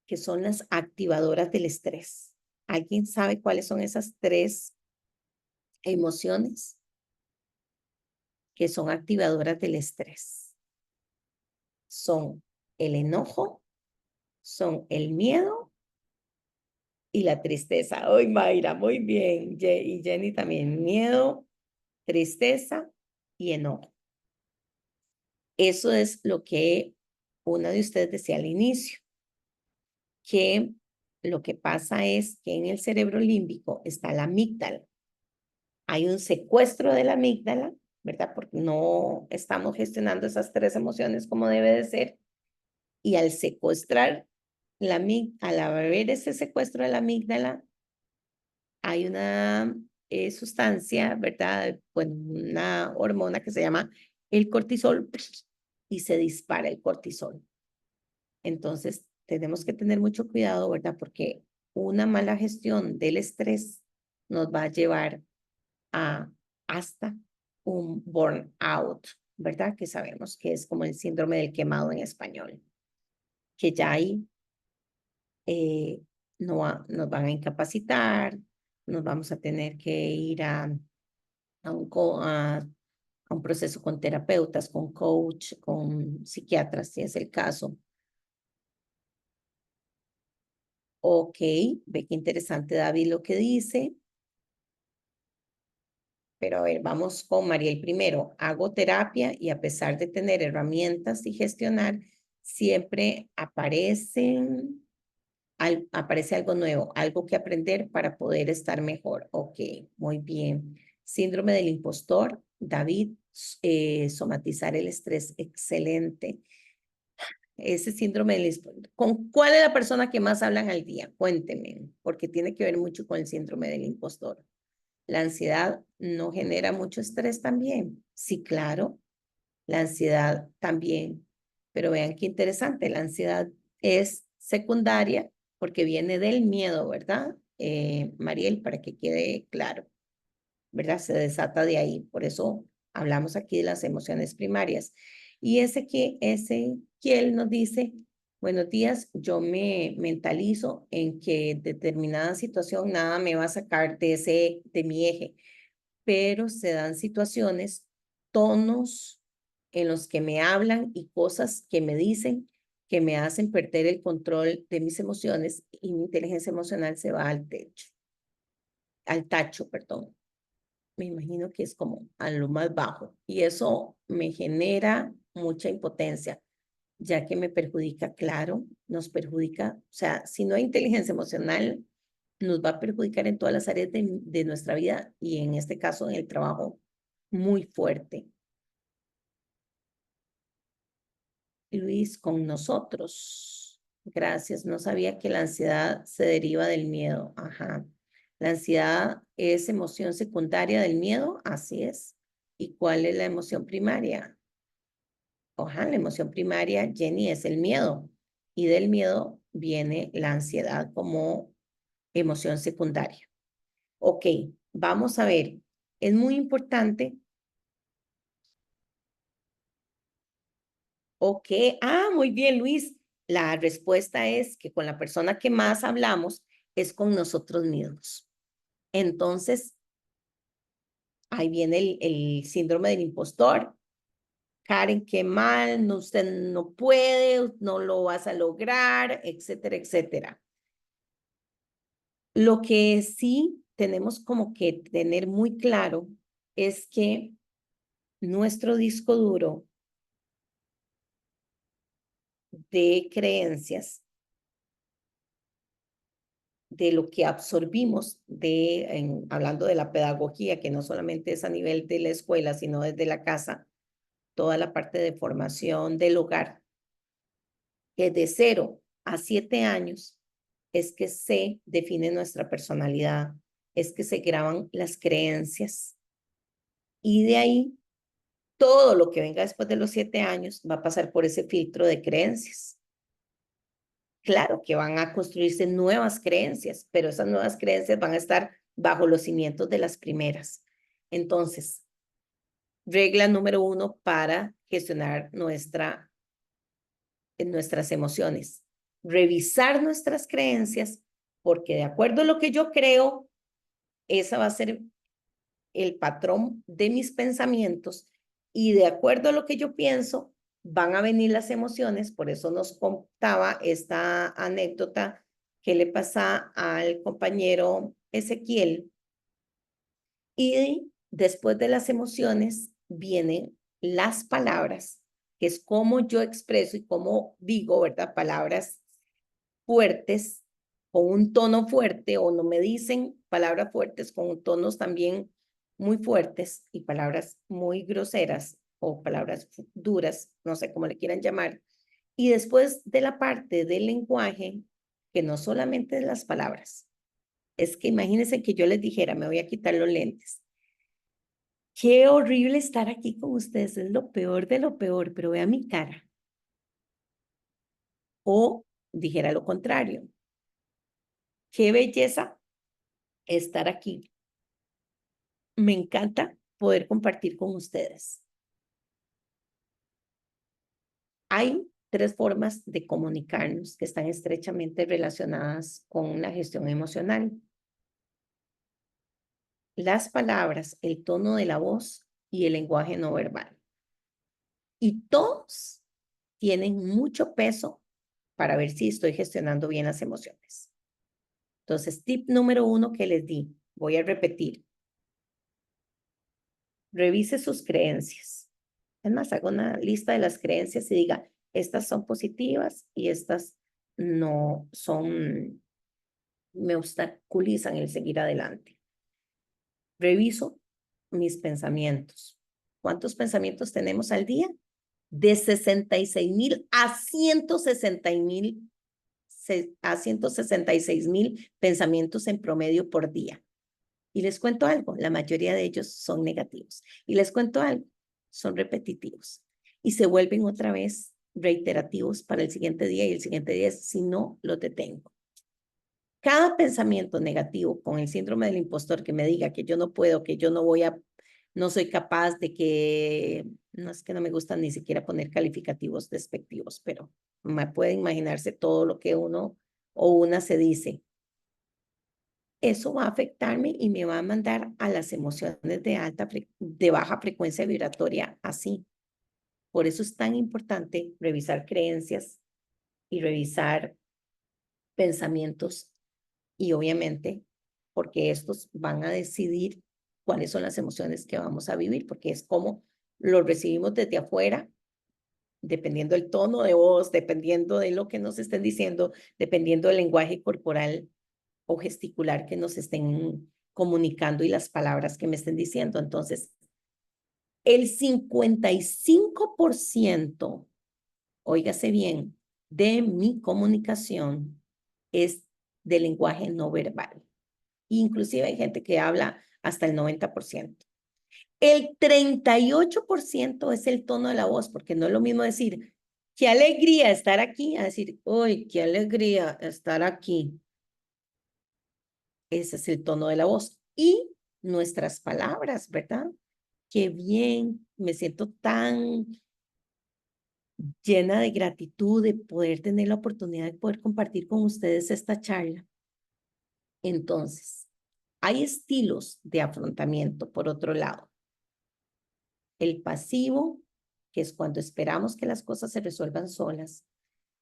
que son las activadoras del estrés. ¿Alguien sabe cuáles son esas 3 emociones que son activadoras del estrés? Son el enojo, son el miedo y la tristeza. ¡Ay, Mayra! Muy bien. Y Jenny también. Miedo, tristeza y enojo. Eso es lo que una de ustedes decía al inicio, que lo que pasa es que en el cerebro límbico está la amígdala. Hay un secuestro de la amígdala, ¿verdad? Porque no estamos gestionando esas 3 emociones como debe de ser. Y al secuestrar al haber ese secuestro de la amígdala, hay una sustancia, ¿verdad? Bueno, una hormona que se llama el cortisol y se dispara el cortisol. Entonces, tenemos que tener mucho cuidado, ¿verdad? Porque una mala gestión del estrés nos va a llevar a hasta un burnout, ¿verdad? Que sabemos que es como el síndrome del quemado en español, que ya ahí nos van a incapacitar, nos vamos a tener que ir a un proceso con terapeutas, con coach, con psiquiatras, si es el caso. Ok, ve qué interesante David lo que dice. Pero a ver, vamos con Mariel primero. Hago terapia y a pesar de tener herramientas y gestionar, siempre aparece algo nuevo, algo que aprender para poder estar mejor. Ok, muy bien. Síndrome del impostor, David, somatizar el estrés, excelente. Ese síndrome del impostor. ¿Con cuál es la persona que más hablan al día? Cuéntenme, porque tiene que ver mucho con el síndrome del impostor. ¿La ansiedad no genera mucho estrés también? Sí, claro, la ansiedad también. Pero vean qué interesante, la ansiedad es secundaria porque viene del miedo, ¿verdad? Mariel, para que quede claro, ¿verdad? Se desata de ahí. Por eso hablamos aquí de las emociones primarias. Y ese que él nos dice, buenos días, yo me mentalizo en que determinada situación nada me va a sacar de mi eje, pero se dan situaciones, tonos en los que me hablan y cosas que me dicen que me hacen perder el control de mis emociones y mi inteligencia emocional se va al tacho, perdón. Me imagino que es como a lo más bajo y eso me genera mucha impotencia, ya que me perjudica, claro, nos perjudica, o sea, si no hay inteligencia emocional, nos va a perjudicar en todas las áreas de nuestra vida y en este caso en el trabajo muy fuerte. Luis, con nosotros. Gracias, no sabía que la ansiedad se deriva del miedo. Ajá. La ansiedad es emoción secundaria del miedo, así es. ¿Y cuál es la emoción primaria? Ajá, la emoción primaria, Jenny, es el miedo. Y del miedo viene la ansiedad como emoción secundaria. Ok, vamos a ver. Es muy importante. Ok, muy bien, Luis. La respuesta es que con la persona que más hablamos es con nosotros mismos. Entonces, ahí viene el síndrome del impostor. Karen, qué mal, no, usted no puede, no lo vas a lograr, etcétera, etcétera. Lo que sí tenemos como que tener muy claro es que nuestro disco duro de creencias, de lo que absorbimos hablando de la pedagogía, que no solamente es a nivel de la escuela, sino desde la casa, toda la parte de formación del hogar, que de 0 a 7 años es que se define nuestra personalidad, es que se graban las creencias y de ahí todo lo que venga después de los 7 años va a pasar por ese filtro de creencias. Claro que van a construirse nuevas creencias, pero esas nuevas creencias van a estar bajo los cimientos de las primeras. Entonces, regla número 1 para gestionar nuestras emociones. Revisar nuestras creencias, porque de acuerdo a lo que yo creo, esa va a ser el patrón de mis pensamientos y de acuerdo a lo que yo pienso, van a venir las emociones. Por eso nos contaba esta anécdota que le pasa al compañero Ezequiel. Y después de las emociones vienen las palabras, que es cómo yo expreso y cómo digo, ¿verdad? Palabras fuertes con un tono fuerte o no me dicen palabras fuertes con tonos también muy fuertes y palabras muy groseras o palabras duras, no sé cómo le quieran llamar. Y después de la parte del lenguaje, que no solamente de las palabras, es que imagínense que yo les dijera, me voy a quitar los lentes. Qué horrible estar aquí con ustedes, es lo peor de lo peor, pero vea mi cara. O dijera lo contrario, qué belleza estar aquí. Me encanta poder compartir con ustedes. Hay 3 formas de comunicarnos que están estrechamente relacionadas con la gestión emocional. Las palabras, el tono de la voz y el lenguaje no verbal. Y todos tienen mucho peso para ver si estoy gestionando bien las emociones. Entonces, tip número 1 que les di, voy a repetir. Revise sus creencias. Es más, haga una lista de las creencias y diga, estas son positivas y estas no son, me obstaculizan el seguir adelante. Reviso mis pensamientos. ¿Cuántos pensamientos tenemos al día? De 66,000 a 166,000 pensamientos en promedio por día. Y les cuento algo, la mayoría de ellos son negativos. Y les cuento algo, son repetitivos. Y se vuelven otra vez reiterativos para el siguiente día y el siguiente día si no los detengo. Cada pensamiento negativo con el síndrome del impostor que me diga que yo no puedo, que yo no voy a, no soy capaz de que, no es que no me gusta ni siquiera poner calificativos despectivos, pero me puede imaginarse todo lo que uno o una se dice. Eso va a afectarme y me va a mandar a las emociones de baja frecuencia vibratoria así. Por eso es tan importante revisar creencias y revisar pensamientos y obviamente porque estos van a decidir cuáles son las emociones que vamos a vivir, porque es como lo recibimos desde afuera, dependiendo del tono de voz, dependiendo de lo que nos estén diciendo, dependiendo del lenguaje corporal o gesticular que nos estén comunicando y las palabras que me estén diciendo. Entonces, el 55%, óigase bien, de mi comunicación es de lenguaje no verbal. Inclusive hay gente que habla hasta el 90%. El 38% es el tono de la voz, porque no es lo mismo decir, qué alegría estar aquí, a decir, uy, qué alegría estar aquí. Ese es el tono de la voz. Y nuestras palabras, ¿verdad? Qué bien, me siento tan llena de gratitud de poder tener la oportunidad de poder compartir con ustedes esta charla. Entonces, hay estilos de afrontamiento, por otro lado. El pasivo, que es cuando esperamos que las cosas se resuelvan solas.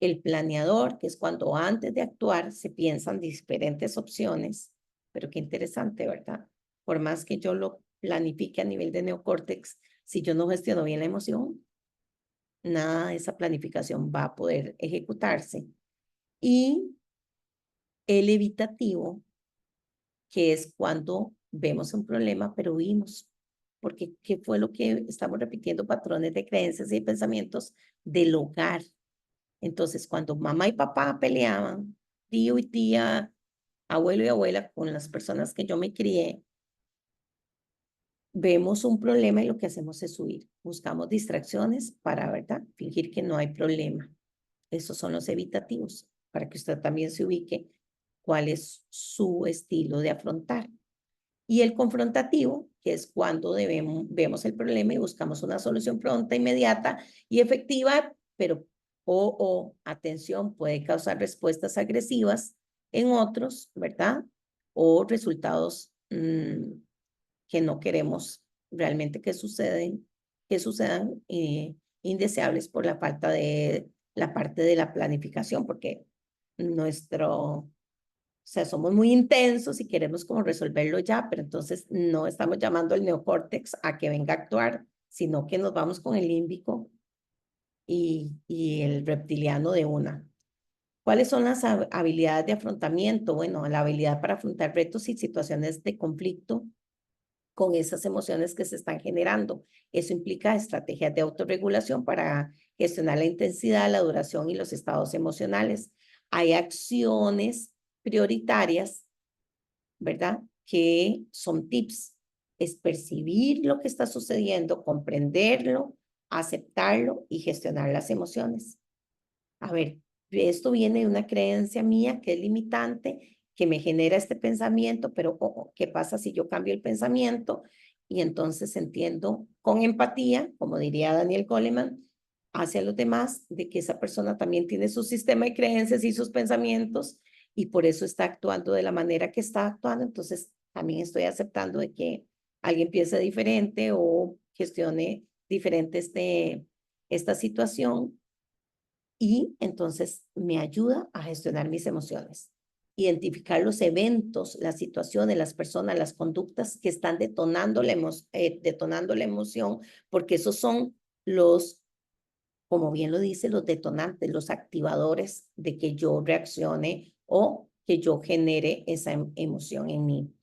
El planeador, que es cuando antes de actuar se piensan diferentes opciones. Pero qué interesante, ¿verdad? Por más que yo lo planifique a nivel de neocórtex, si yo no gestiono bien la emoción, nada de esa planificación va a poder ejecutarse. Y el evitativo, que es cuando vemos un problema, pero huimos. Porque ¿qué fue lo que estamos repitiendo? Patrones de creencias y pensamientos del hogar. Entonces, cuando mamá y papá peleaban, tío y tía, abuelo y abuela, con las personas que yo me crié, vemos un problema y lo que hacemos es huir. Buscamos distracciones para, ¿verdad? Fingir que no hay problema. Esos son los evitativos, para que usted también se ubique cuál es su estilo de afrontar. Y el confrontativo, que es cuando vemos el problema y buscamos una solución pronta, inmediata y efectiva, pero, atención, puede causar respuestas agresivas en otros, ¿verdad? O resultados que no queremos realmente que sucedan indeseables por la falta de la parte de la planificación, porque o sea, somos muy intensos y queremos como resolverlo ya, pero entonces no estamos llamando al neocórtex a que venga a actuar, sino que nos vamos con el límbico y el reptiliano de una. ¿Cuáles son las habilidades de afrontamiento? Bueno, la habilidad para afrontar retos y situaciones de conflicto con esas emociones que se están generando. Eso implica estrategias de autorregulación para gestionar la intensidad, la duración y los estados emocionales. Hay acciones prioritarias, ¿verdad? Que son tips. Es percibir lo que está sucediendo, comprenderlo, aceptarlo y gestionar las emociones. A ver, esto viene de una creencia mía que es limitante, que me genera este pensamiento, pero ¿qué pasa si yo cambio el pensamiento? Y entonces entiendo con empatía, como diría Daniel Goleman, hacia los demás, de que esa persona también tiene su sistema de creencias y sus pensamientos y por eso está actuando de la manera que está actuando. Entonces también estoy aceptando de que alguien piense diferente o gestione diferente esta situación y entonces me ayuda a gestionar mis emociones. Identificar los eventos, las situaciones, las personas, las conductas que están detonando detonando la emoción, porque esos son los, como bien lo dice, los detonantes, los activadores de que yo reaccione o que yo genere esa emoción en mí.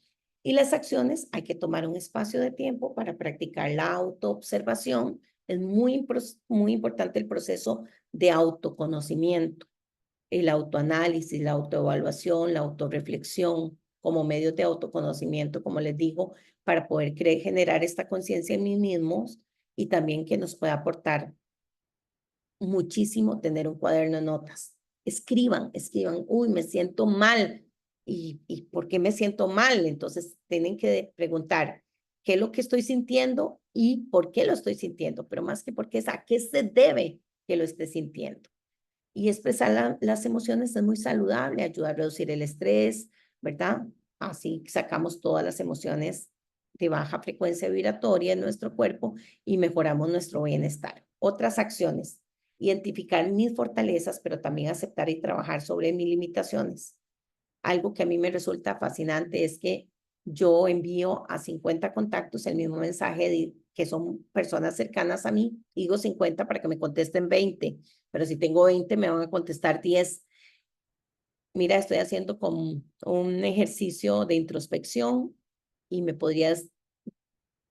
Y las acciones, hay que tomar un espacio de tiempo para practicar la autoobservación. Es muy importante el proceso de autoconocimiento, el autoanálisis, la autoevaluación, la autorreflexión, como medios de autoconocimiento, como les digo, para poder generar esta conciencia en mí mismos y también que nos pueda aportar muchísimo tener un cuaderno de notas. Escriban, escriban, uy, me siento mal. ¿Y por qué me siento mal? Entonces tienen que preguntar qué es lo que estoy sintiendo y por qué lo estoy sintiendo, pero más que por qué es a qué se debe que lo esté sintiendo. Y expresar las emociones es muy saludable, ayuda a reducir el estrés, ¿verdad? Así sacamos todas las emociones de baja frecuencia vibratoria en nuestro cuerpo y mejoramos nuestro bienestar. Otras acciones, identificar mis fortalezas, pero también aceptar y trabajar sobre mis limitaciones. Algo que a mí me resulta fascinante es que yo envío a 50 contactos el mismo mensaje que son personas cercanas a mí, digo 50 para que me contesten 20, pero si tengo 20 me van a contestar 10. Mira, estoy haciendo como un ejercicio de introspección y me podrías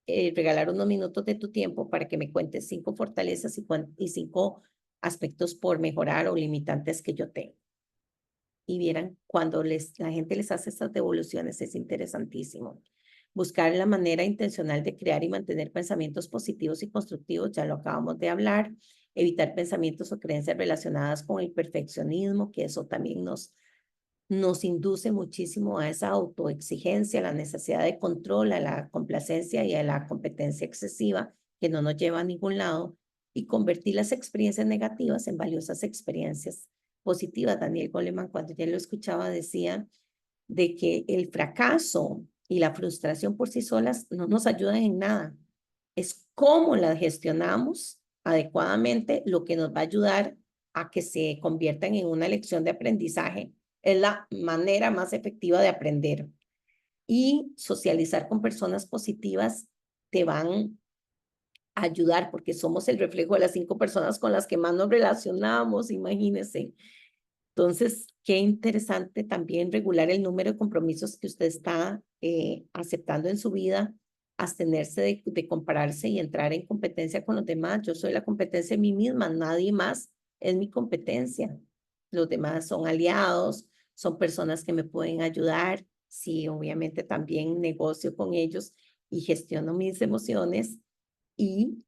regalar unos minutos de tu tiempo para que me cuentes 5 fortalezas y 5 aspectos por mejorar o limitantes que yo tengo. Y vieran cuando la gente les hace estas devoluciones es interesantísimo. Buscar la manera intencional de crear y mantener pensamientos positivos y constructivos, ya lo acabamos de hablar. Evitar pensamientos o creencias relacionadas con el perfeccionismo, que eso también nos induce muchísimo a esa autoexigencia, a la necesidad de control, a la complacencia y a la competencia excesiva, que no nos lleva a ningún lado, y convertir las experiencias negativas en valiosas experiencias positivas. Daniel Goleman, cuando ya lo escuchaba, decía de que el fracaso y la frustración por sí solas no nos ayudan en nada. Es cómo las gestionamos adecuadamente lo que nos va a ayudar a que se conviertan en una lección de aprendizaje. Es la manera más efectiva de aprender. Y socializar con personas positivas te van a ayudar porque somos el reflejo de las 5 personas con las que más nos relacionamos, imagínense. Entonces, qué interesante también regular el número de compromisos que usted está aceptando en su vida, abstenerse de compararse y entrar en competencia con los demás. Yo soy la competencia de mí misma, nadie más es mi competencia. Los demás son aliados, son personas que me pueden ayudar. Sí, obviamente también negocio con ellos y gestiono mis emociones y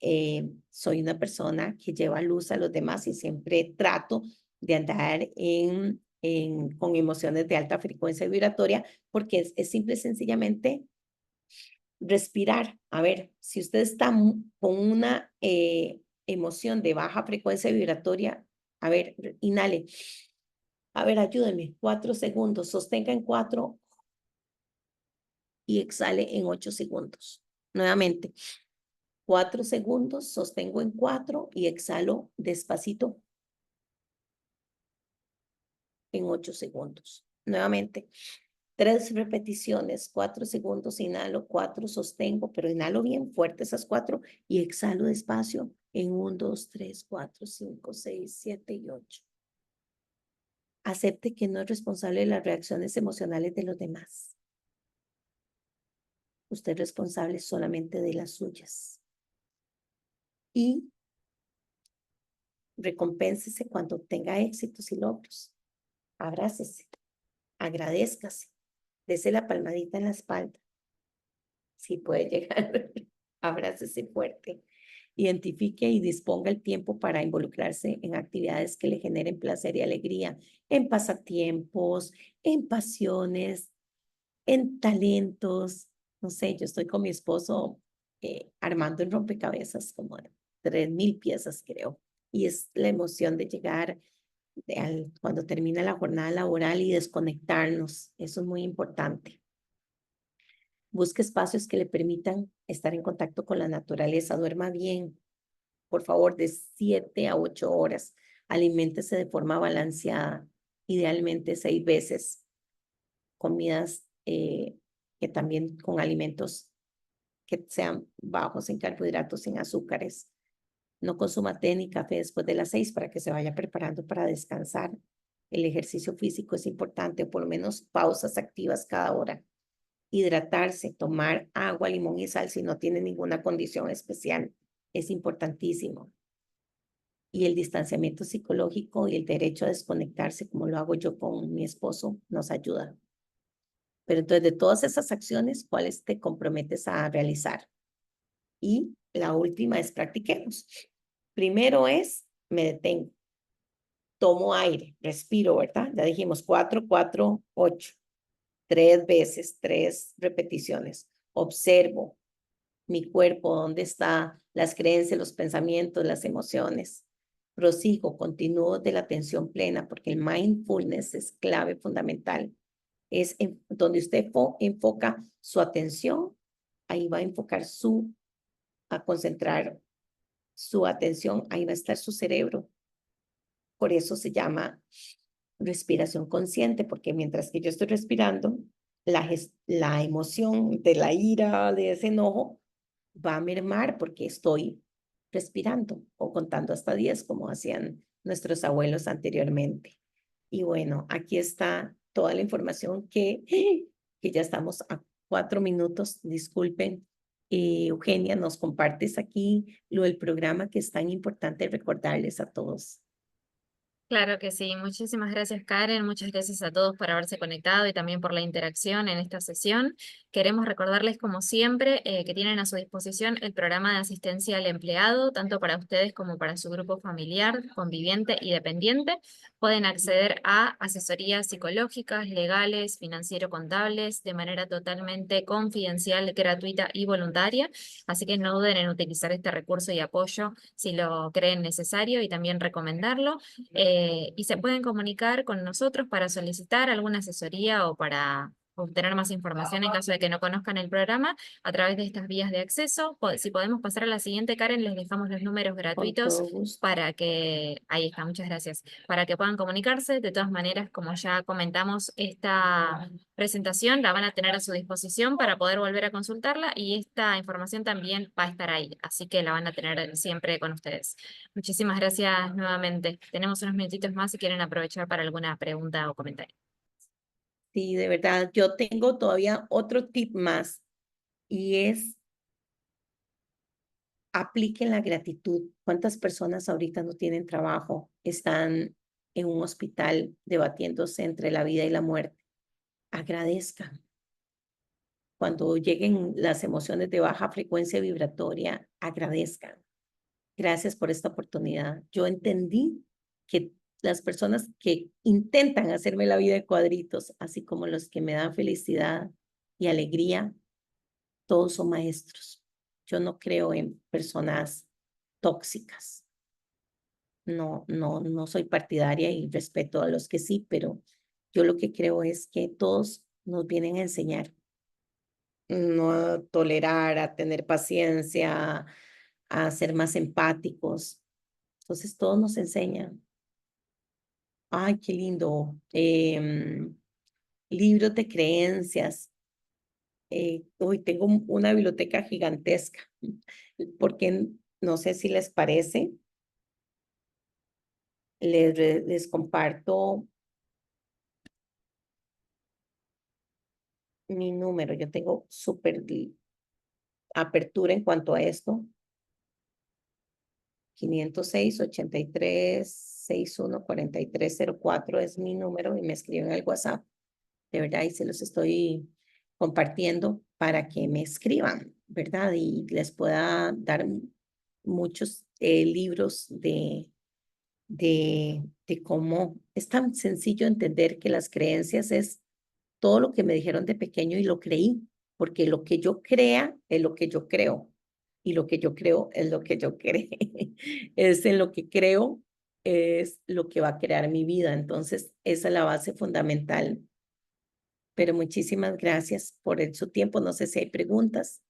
soy una persona que lleva luz a los demás y siempre trato de andar con emociones de alta frecuencia vibratoria, porque es simple y sencillamente respirar. A ver, si usted está con una emoción de baja frecuencia vibratoria, a ver, inhale. A ver, ayúdenme. 4 segundos. Sostenga en 4 y exhale en 8 segundos. Nuevamente. 4 segundos. Sostengo en 4 y exhalo despacito en 8 segundos. Nuevamente. 3 repeticiones, 4 segundos, inhalo, 4, sostengo, pero inhalo bien fuerte esas 4 y exhalo despacio en 1, 2, 3, 4, 5, 6, 7 y 8. Acepte que no es responsable de las reacciones emocionales de los demás. Usted es responsable solamente de las suyas. Y recompénsese cuando tenga éxitos y logros. Abrácese, agradézcase, dese la palmadita en la espalda. Si puede llegar, abrácese fuerte. Identifique y disponga el tiempo para involucrarse en actividades que le generen placer y alegría, en pasatiempos, en pasiones, en talentos. No sé, yo estoy con mi esposo armando un rompecabezas como de 3,000 piezas, creo. Y es la emoción de llegar cuando termina la jornada laboral y desconectarnos. Eso es muy importante. Busque espacios que le permitan estar en contacto con la naturaleza. Duerma bien, por favor, de 7 a 8 horas. Aliméntese de forma balanceada, idealmente 6 veces. Comidas que también con alimentos que sean bajos en carbohidratos, sin azúcares. No consuma té ni café después de las 6 para que se vaya preparando para descansar. El ejercicio físico es importante, o por lo menos pausas activas cada hora. Hidratarse, tomar agua, limón y sal si no tiene ninguna condición especial. Es importantísimo. Y el distanciamiento psicológico y el derecho a desconectarse, como lo hago yo con mi esposo, nos ayuda. Pero entonces de todas esas acciones, ¿cuáles te comprometes a realizar? Y la última es practiquemos. Primero es, me detengo, tomo aire, respiro, ¿verdad? Ya dijimos 4, 4, 8, 3 veces, 3 repeticiones. Observo mi cuerpo, dónde está, las creencias, los pensamientos, las emociones. Prosigo, continúo de la atención plena, porque el mindfulness es clave fundamental. Es donde usted enfoca su atención, ahí va a enfocar a concentrar su atención, ahí va a estar su cerebro. Por eso se llama respiración consciente, porque mientras que yo estoy respirando, la emoción de la ira, de ese enojo, va a mermar porque estoy respirando o contando hasta 10, como hacían nuestros abuelos anteriormente. Y bueno, aquí está toda la información que ya estamos a 4 minutos. Disculpen, Eugenia, nos compartes aquí lo del programa que es tan importante recordarles a todos. Claro que sí. Muchísimas gracias, Karen. Muchas gracias a todos por haberse conectado y también por la interacción en esta sesión. Queremos recordarles, como siempre, que tienen a su disposición el programa de asistencia al empleado, tanto para ustedes como para su grupo familiar, conviviente y dependiente. Pueden acceder a asesorías psicológicas, legales, financiero-contables, de manera totalmente confidencial, gratuita y voluntaria. Así que no duden en utilizar este recurso y apoyo si lo creen necesario y también recomendarlo. Y se pueden comunicar con nosotros para solicitar alguna asesoría o para obtener más información en caso de que no conozcan el programa a través de estas vías de acceso. Si podemos pasar a la siguiente, Karen, les dejamos los números Con gratuitos todo gusto. para que, ahí está, muchas gracias, para que puedan comunicarse. De todas maneras, como ya comentamos, esta presentación la van a tener a su disposición para poder volver a consultarla y esta información también va a estar ahí, así que la van a tener siempre con ustedes. Muchísimas gracias nuevamente. Tenemos unos minutitos más si quieren aprovechar para alguna pregunta o comentario. Sí, de verdad, yo tengo todavía otro tip más y es apliquen la gratitud. ¿Cuántas personas ahorita no tienen trabajo? Están en un hospital debatiéndose entre la vida y la muerte. Agradezcan. Cuando lleguen las emociones de baja frecuencia vibratoria, agradezcan. Gracias por esta oportunidad. Yo entendí que las personas que intentan hacerme la vida de cuadritos, así como los que me dan felicidad y alegría, todos son maestros. Yo no creo en personas tóxicas. No soy partidaria y respeto a los que sí, pero yo lo que creo es que todos nos vienen a enseñar, no a tolerar, a tener paciencia, a ser más empáticos. Entonces, todos nos enseñan. Ay, qué lindo. Libros de creencias. Hoy tengo una biblioteca gigantesca, porque no sé si les parece, les comparto mi número. Yo tengo súper apertura en cuanto a esto. 506-83-61-4304 es mi número y me escriben al WhatsApp. De verdad, y se los estoy compartiendo para que me escriban, ¿verdad? Y les pueda dar muchos libros de cómo es tan sencillo entender que las creencias es todo lo que me dijeron de pequeño y lo creí, porque lo que yo crea es lo que yo creo y lo que yo creo es lo que yo creo. Es en lo que creo, es lo que va a crear mi vida. Entonces, esa es la base fundamental. Pero muchísimas gracias por su tiempo. No sé si hay preguntas.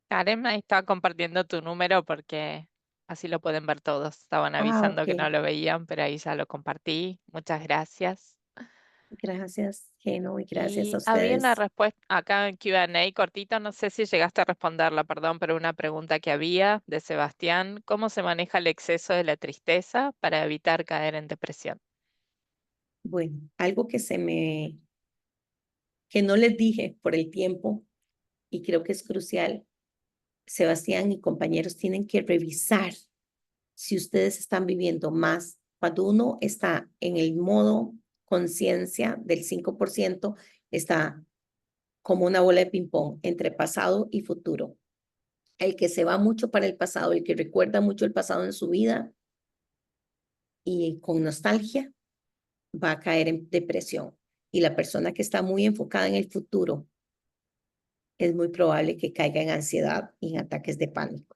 Karen, ahí estaba compartiendo tu número porque así lo pueden ver todos. Estaban Ah, avisando ok. que no lo veían, pero ahí ya lo compartí. Muchas gracias. Gracias, Geno, y gracias a Y había una ustedes. respuesta acá en Q&A cortito, no sé si llegaste a responderla, perdón, pero una pregunta que había de Sebastián, ¿cómo se maneja el exceso de la tristeza para evitar caer en depresión? Bueno, algo que no les dije por el tiempo y creo que es crucial. Sebastián y compañeros tienen que revisar si ustedes están viviendo más, cuando uno está en el modo conciencia del 5%, está como una bola de ping-pong entre pasado y futuro. El que se va mucho para el pasado, el que recuerda mucho el pasado en su vida y con nostalgia, va a caer en depresión. Y la persona que está muy enfocada en el futuro, es muy probable que caiga en ansiedad y en ataques de pánico.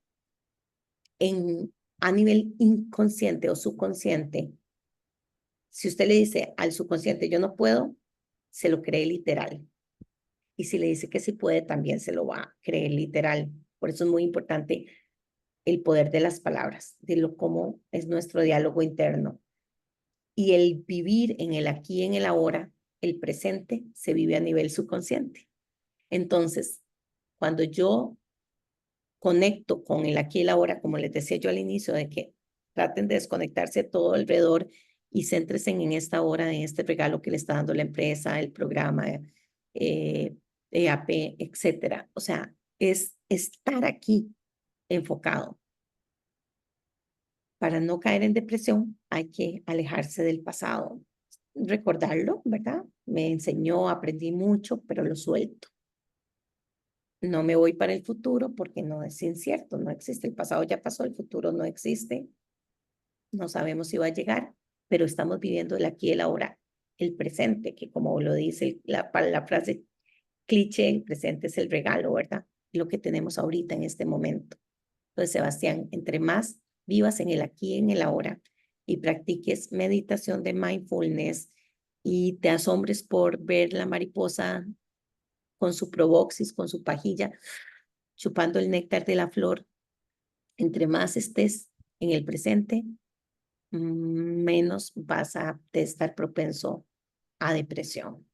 A nivel inconsciente o subconsciente, si usted le dice al subconsciente yo no puedo, se lo cree literal. Y si le dice que sí puede, también se lo va a creer literal. Por eso es muy importante el poder de las palabras, de lo cómo es nuestro diálogo interno. Y el vivir en el aquí, en el ahora, el presente, se vive a nivel subconsciente. Entonces, cuando yo conecto con el aquí y el ahora, como les decía yo al inicio, de que traten de desconectarse todo alrededor y céntrense en esta hora, en este regalo que le está dando la empresa, el programa, EAP, etcétera. O sea, es estar aquí enfocado. Para no caer en depresión, hay que alejarse del pasado, recordarlo, ¿verdad? Me enseñó, aprendí mucho, pero lo suelto. No me voy para el futuro porque no es incierto, no existe. El pasado ya pasó, el futuro no existe. No sabemos si va a llegar, pero estamos viviendo el aquí y el ahora, el presente, que como lo dice la frase cliché, el presente es el regalo, ¿verdad? Lo que tenemos ahorita en este momento. Entonces, Sebastián, entre más vivas en el aquí y en el ahora y practiques meditación de mindfulness y te asombres por ver la mariposa con su proboscis, con su pajilla, chupando el néctar de la flor, entre más estés en el presente, menos vas a estar propenso a depresión.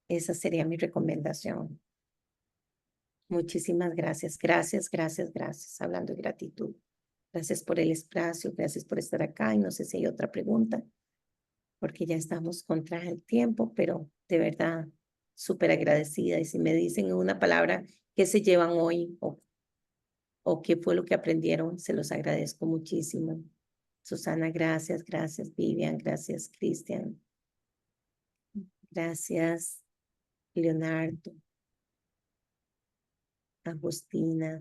Esa sería mi recomendación. Muchísimas gracias, gracias, gracias, gracias. Hablando de gratitud. Gracias por el espacio, gracias por estar acá. Y no sé si hay otra pregunta, porque ya estamos contra el tiempo, pero de verdad, súper agradecida. Y si me dicen una palabra que se llevan hoy o qué fue lo que aprendieron, se los agradezco muchísimo. Susana, gracias, gracias. Vivian, gracias. Cristian, gracias. Leonardo, Agustina,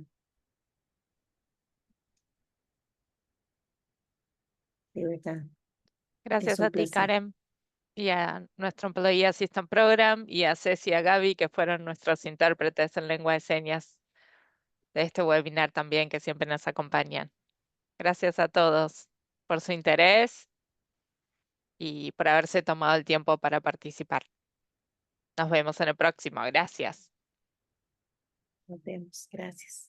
de verdad, es Gracias un a ti, placer. Karen, y a nuestro Employee Assistant Program, y a Ceci y a Gaby, que fueron nuestros intérpretes en lengua de señas de este webinar también, que siempre nos acompañan. Gracias a todos por su interés y por haberse tomado el tiempo para participar. Nos vemos en el próximo. Gracias. Nos vemos. Gracias.